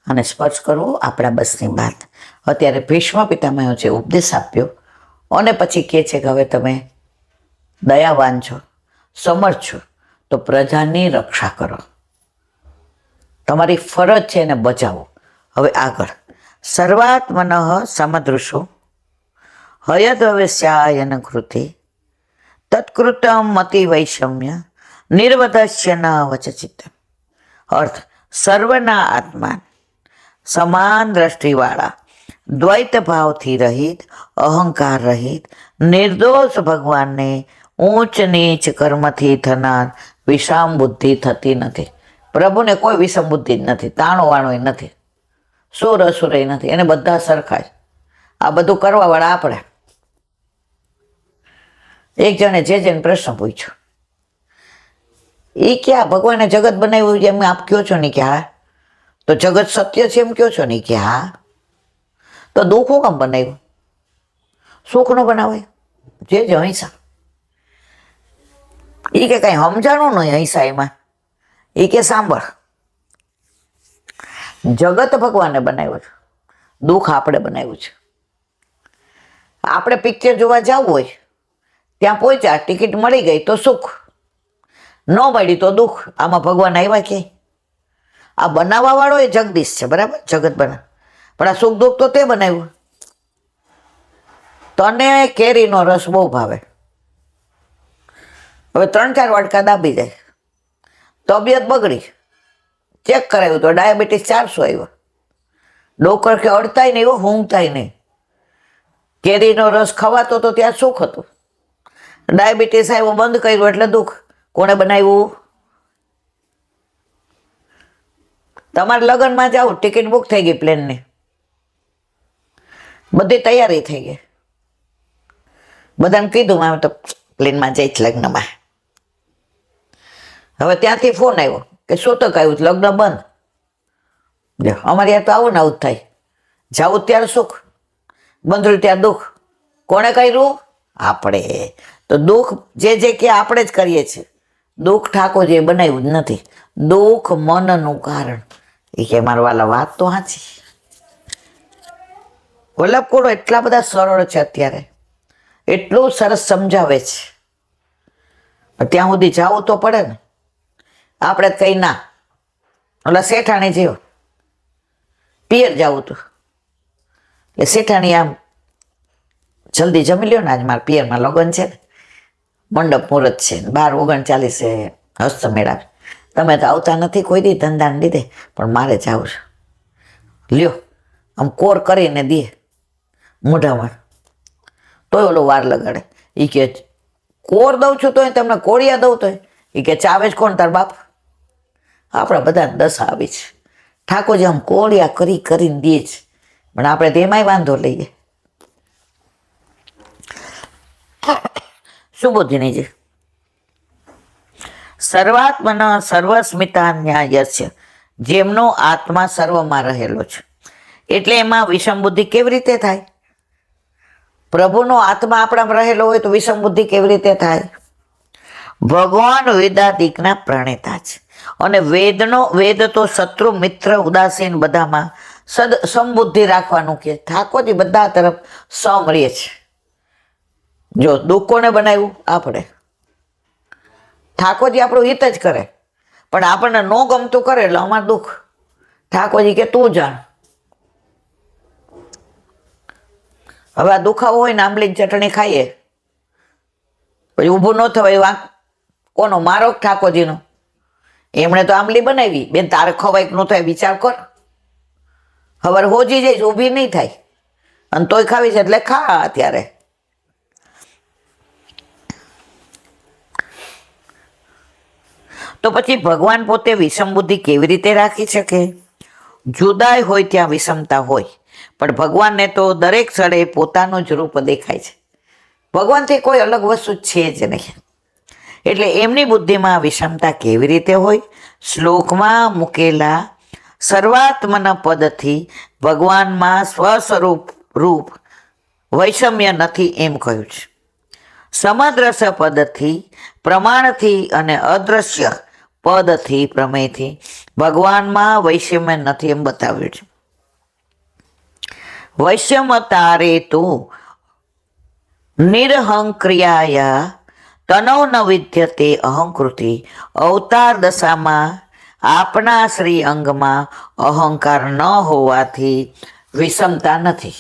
અને સ્પર્શ કરવો આપણા બસની વાત. અત્યારે ભીષ્મ પિતામહે જે ઉપદેશ આપ્યો અને પછી કહે છે કે હવે તમે દયાવાન છો, સમર્થ છો, તો પ્રજાની રક્ષા કરો. તમારી ફરજ છે એને બચાવો. હવે આગળ સર્વાત્મન સમદૃશો હયદ્રવ્યસ્યાયન કૃતે તત્કૃતમ મતિ વૈષમ્ય નિર્વધસ્ય ન વચચિત. અર્થ સર્વના આત્મા, સમાન દ્રષ્ટિવાળા, દ્વૈત ભાવથી રહિત, અહંકાર રહિત, નિર્દોષ ભગવાનને ઊંચ નીચ કર્મથી થનાર વિષમ બુદ્ધિ થતી નથી. પ્રભુને કોઈ વિષમ બુદ્ધિ જ નથી, તાણો વાણો નથી, સુર અસુર નથી, એને બધા સરખા જ. આ બધું કરવાવાળા આપણે. એક જણે જેને પ્રશ્ન પૂછ્યો, એ ક્યાં ભગવાને જગત બનાવ્યું એમ આપ કહો છો ને કે હા, તો જગત સત્ય છે એમ કહો છો ને કે હા, તો દુઃખ કેમ બનાવ્યું? સુખ નો બનાવે. જે અહિંસા, એ કે કઈ સમજાણું નહીં અહિંસા એમાં. એ કે સાંભળ, જગત ભગવાને બનાવ્યું છે, દુઃખ આપણે બનાવ્યું છે. આપણે પિક્ચર જોવા જવું હોય, ત્યાં પહોંચ્યા, ટિકિટ મળી ગઈ તો સુખ, ન મળી તો દુઃખ. આમાં ભગવાન આવ્યા કે? આ બનાવવા વાળો એ જગદીશ છે, બરાબર, જગત બનાવ, પણ આ સુખ દુઃખ તો તે બનાવ્યું. તને કેરીનો રસ બહુ ભાવે, હવે 3-4 વાટકા દાબી જાય, તબિયત બગડી, ચેક કરાવ્યું તો ડાયાબિટીસ 400 આવ્યો. ડોકર કે અડતાય નહીં, ઊંઘતાય નહીં. કેરીનો રસ ખવાતો તો ત્યાં સુખ હતું, ડાયાબિટીસ આવ્યો, બંધ કર્યું એટલે દુઃખ. કોણે બનાવ્યું? તમારે લગ્નમાં જાઓ, ટિકિટ બુક થઈ ગઈ પ્લેનની, બધી તૈયારી થઈ ગઈ, બધાને કીધું આમ તો પ્લેનમાં જઈશ લગ્નમાં. હવે ત્યાંથી ફોન આવ્યો કે સૂતક આવ્યું, લગ્ન બંધ. અમારે યાર તો આવું ને આવું જ થાય. જાવું ત્યારે સુખ, બંધ ત્યાં દુઃખ. કોણે કર્યું? આપણે. તો દુઃખ જે કે આપણે જ કરીએ છીએ. દુઃખ ઠાકોરજીએ બનાવ્યું જ નથી. દુઃખ મનનું કારણ. એ કે મારા વાલા વાત તો સાચી. વલ્લભ કોડો એટલા બધા સરળ છે અત્યારે, એટલું સરસ સમજાવે છે. ત્યાં સુધી જવું તો પડે ને. આપણે કઈ ના, ઓલા શેઠાણી જેવો પિયર જવું હતું, એટલે શેઠાણી આમ જલ્દી જમી લ્યો ને, આજ મારા પિયરમાં લગ્ન છે ને, મંડપ મુહૂર્ત છે, 12:39 હસ્ત મેળાવે, તમે તો આવતા નથી કોઈ દી ધંધાને લીધે, પણ મારે જવું છે. લ્યો, આમ કોર કરીને દે મોઢામાં, તોય ઓલો વાર લગાડે. એ કે કોર દઉં છું તોય, તમને કોળિયા દઉં તોય. એ કે ચાવે જ કોણ? તાર બાપ. આપણા બધા દશા આવી છે. ઠાકોરજી આમ કોળિયા કરીને દે છે, પણ આપણે તેમાંય વાંધો લઈએ. સુબોધિનીજી, સર્વાત્મન સર્વસ્મિતા ન્યાયસ્ય, જેમનો આત્મા સર્વમાં રહેલો છે, એટલે એમાં વિષમ બુદ્ધિ કેવી રીતે થાય? પ્રભુનો આત્મા આપણામાં રહેલો હોય તો વિષમ બુદ્ધિ કેવી રીતે થાય? ભગવાન વેદાદિકના પ્રણેતા છે, અને વેદ તો શત્રુ મિત્ર ઉદાસીન બધામાં સમબુદ્ધિ રાખવાનું કે ઠાકોરજી બધા તરફ સમ રહે છે. જો દુઃખ કોને બનાવ્યું? આપણે. ઠાકોરજી આપણું હિત જ કરે, પણ આપણને ન ગમતું કરે એટલે અમારું દુઃખ. ઠાકોરજી કે તું જાણ. હવે આ દુખાવો હોય ને, આંબલીની ચટણી ખાઈએ પછી ઊભું ન થવાય, વાંક કોનો? મારો ઠાકોરજીનો. એમણે તો આંબલી બનાવી, બેન તારે ખવાય કે ન થાય વિચાર કર. હવે હોજી જઈશ, ઊભી નહીં થાય, અને તોય ખાવી છે એટલે ખા અત્યારે. તો પછી ભગવાન પોતે વિષમ બુદ્ધિ કેવી રીતે રાખી શકે? જુદાઈ હોય ત્યાં વિષમતા હોય, પણ ભગવાનને તો દરેક સ્થળે પોતાનું જ રૂપ દેખાય છે. ભગવાનથી કોઈ અલગ વસ્તુ છે જ નહીં. એટલે એમની બુદ્ધિમાં વિષમતા કેવી રીતે હોય? શ્લોકમાં મૂકેલા સર્વાત્મના પદથી ભગવાનમાં રૂપ વૈષમ્ય નથી એમ કહ્યું છે. સમદ્રશ્ય પદથી, પ્રમાણથી અને અદ્રશ્ય પદથી, પ્રમેયથી ભગવાનમાં વૈષમ્ય નથી એમ બતાવ્યું છે. વૈષમતારે તો નિરહંક્રિયાયા તનવ ન વિદ્યતે અહંકૃતિ. અવતાર દશામાં આપણા શ્રી અંગમાં અહંકાર ન હોવાથી વિષમતા નથી.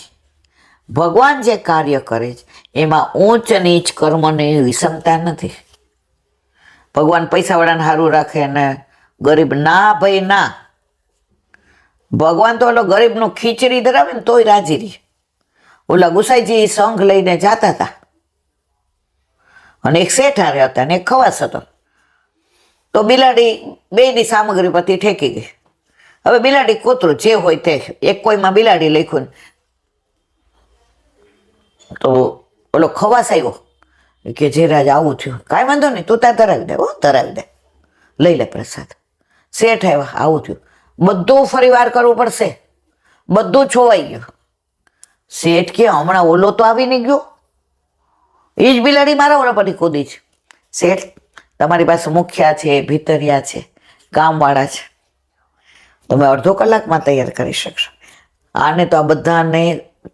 ભગવાન જે કાર્ય કરે છે એમાં ઊંચ નીચ કર્મની વિષમતા નથી. ભગવાન પૈસાવાળાને સારું રાખે ને ગરીબ ના, ભાઈ ના. ભગવાન તો ઓલો ગરીબનું ખીચડી ધરાવે ને તોય રાજી રહી. ઓલા ગુસાઈજી સંઘ લઈને જતા હતા, અને એક શેઠ હારે હતા ને એક ખવાસ હતો. તો બિલાડી બેની સામગ્રી પરથી ઠેકી ગઈ. હવે બિલાડી કૂતરું જે હોય તે, એક કોઈમાં બિલાડી લખ્યું, તો ઓલો ખવાસ આવ્યો કે જે રાજ આવું થયું, કાંઈ વાંધો નહીં, તું ત્યાં ધરાવી દે, ધરાવી દે, લઈ લે પ્રસાદ. શેઠ આવ્યા, આવું થયું, બધું ફરી વાર કરવું પડશે, બધું છોવાઈ ગયું. શેઠ કે હમણાં ઓલો તો આવીને ગયો, એ જ બિલાડી મારા ઓલા પરથી કૂદી છે. શેઠ, તમારી પાસે મુખિયા છે, ભીતરિયા છે, કામવાળા છે, તમે અડધો કલાકમાં તૈયાર કરી શકશો. આને તો આ બધાને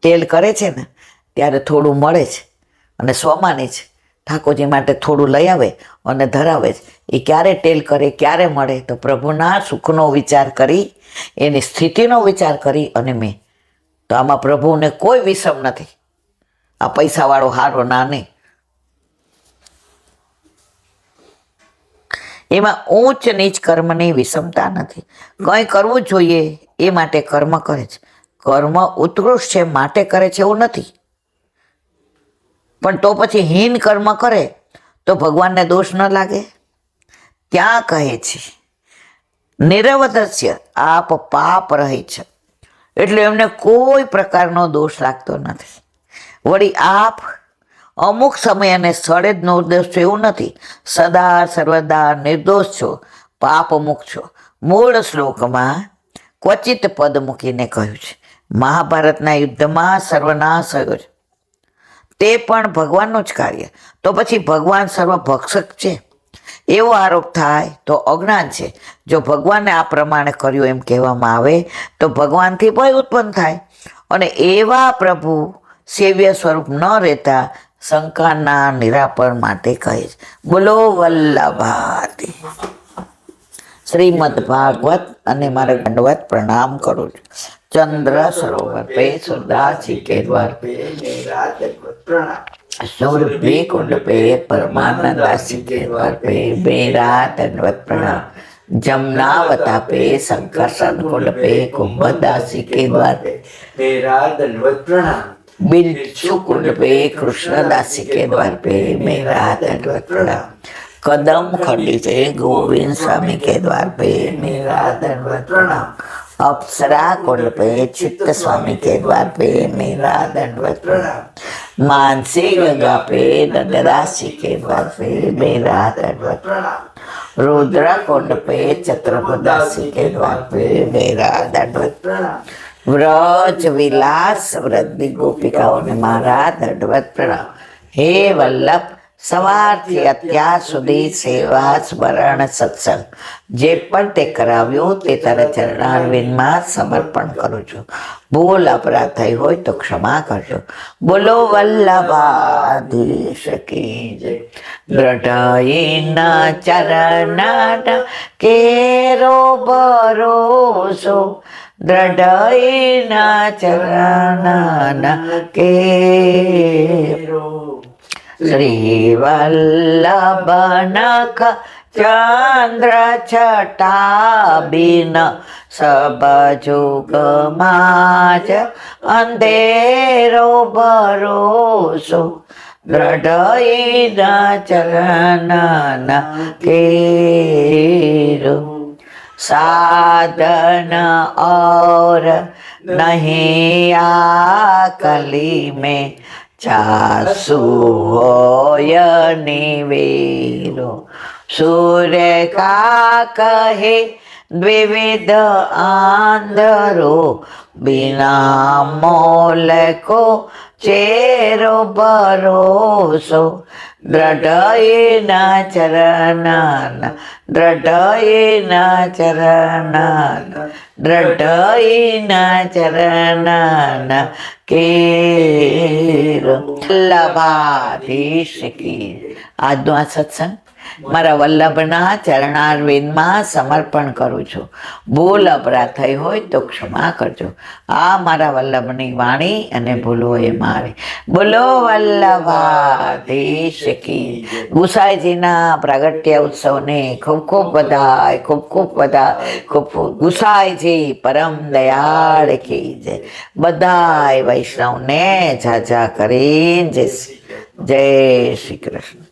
તેલ કરે છે ને ત્યારે થોડું મળે છે, અને સ્વમાની છે, ઠાકોરજી માટે થોડું લઈ આવે અને ધરાવે છે. એ ક્યારે ટેલ કરે, ક્યારે મળે? તો પ્રભુના સુખનો વિચાર કરી, એની સ્થિતિનો વિચાર કરી, અને મેં તો આમાં પ્રભુને કોઈ વિષમ નથી. આ પૈસાવાળો હારો ના નહીં, એમાં ઊંચ નીચ કર્મની વિષમતા નથી. કંઈ કરવું જોઈએ એ માટે કર્મ કરે છે. કર્મ ઉત્કૃષ્ટ છે માટે કરે છે એવું નથી. પણ તો પછી હીન કર્મ કરે તો ભગવાનને દોષ ન લાગે? ત્યાં કહે છે નિરવધસ્ય આપ પાપ રહે છે, એટલે એમને કોઈ પ્રકારનો દોષ લાગતો નથી. વળી આપ અમુક સમય અને સ્થળે જ નિર્દોષ છો એવું નથી. સદા સર્વદા નિર્દોષ છો, પાપ મુક્ત છો. મૂળ શ્લોકમાં ક્વચિત પદ મૂકીને કહ્યું છે. મહાભારતના યુદ્ધમાં સર્વનાશ થયો છે, તે પણ ભગવાનનું જ કાર્ય. તો પછી ભગવાન સર્વભક્ષક છે એવો આરોપ થાય તો અજ્ઞાન છે. જો ભગવાને આ પ્રમાણે કર્યું એમ કહેવામાં આવે તો ભગવાનથી ભય ઉત્પન્ન થાય, અને એવા પ્રભુ સેવ્ય સ્વરૂપ ન રહેતા શંકાના નિરાકરણ માટે કહે છે. બોલો વલ્લભાતી. શ્રીમદ ભાગવત. અને મારે દંડવત પ્રણામ કરું છું. ચંદ્ર સરોવર पे सुरदासी के द्वार पे मेरा दंडवत प्रणाम. सूर्य कुंड पे परमानंद दासी के द्वार पे मेरा दंडवत प्रणाम. जमुनावता पे संकर्षण कुंड पे कुंभदासी के द्वार पे मेरा दंडवत प्रणाम. बिच्छू कुंड पे कृष्णदासी के द्वार पे मेरा दंडवत प्रणाम. कदम खंडी पे गोविंद स्वामी के द्वार पे मेरा दंडवत प्रणाम. अप्सरा कुंड पे चित्त स्वामी के द्वार पे मेरा दंडवत प्रणाम. मानसी गंगा पे नंददासी के द्वार पे मेरा दंडवत प्रणाम. रुद्र कुंड पे चतुर्भुदासी के द्वार पे मेरा दंडवत प्रणाम. व्रज विलास वृद्धि गोपिकाओं ने मारा दंडवत प्रणाम. हे वल्लभ, સવારથી અત્યાર સુધી સેવા સ્મરણ સત્સંગ જે પણ તે કરાવ્યું તે તારા ચરણારવિંદમાં સમર્પણ કરું છું. ભૂલ અપરાધ થઈ હોય તો ક્ષમા કરજો. બોલો વલ્લભાધીશ કી જય. દ્રઢઈના ચરણના કેરો ભરોસો, દ્રઢઈના ચરણના કેરો. શ્રી વલ્લભ નખ ચંદ્ર છટા બિન સબ જુગમાં જ અંધેરો ભરોસો દ્રઢ ચરણ કેરો સાધન और नहीं आ कली में जासु होय निवेरो सूर्य का कहे द्विविध आंधरो बिना मोल को चेरो भरोसो દ્રઢ ચરણ દ્રઢ ચરણ દ્રઢ ચરણ કેર વલ્લભાધીશ કી. આજનો આ સત્સંગ મારા વલ્લભના ચરણારવિંદમાં સમર્પણ કરું છું. ભૂલ અપરાધ થઈ હોય તો ક્ષમા કરજો. આ મારા વલ્લભની વાણી અને ભૂલો એ મારી. બોલો વલ્લભાધીશ કી. ગુસાઈજીના પ્રાગટ્ય ઉત્સવને ખૂબ ખૂબ વધાય, ખૂબ ખૂબ વધાય, ખૂબ ખૂબ. ગુસાઈજી પરમ દયાળ કી જય. બધાય વૈષ્ણવને ઝાઝા કરીને જય શ્રી કૃષ્ણ.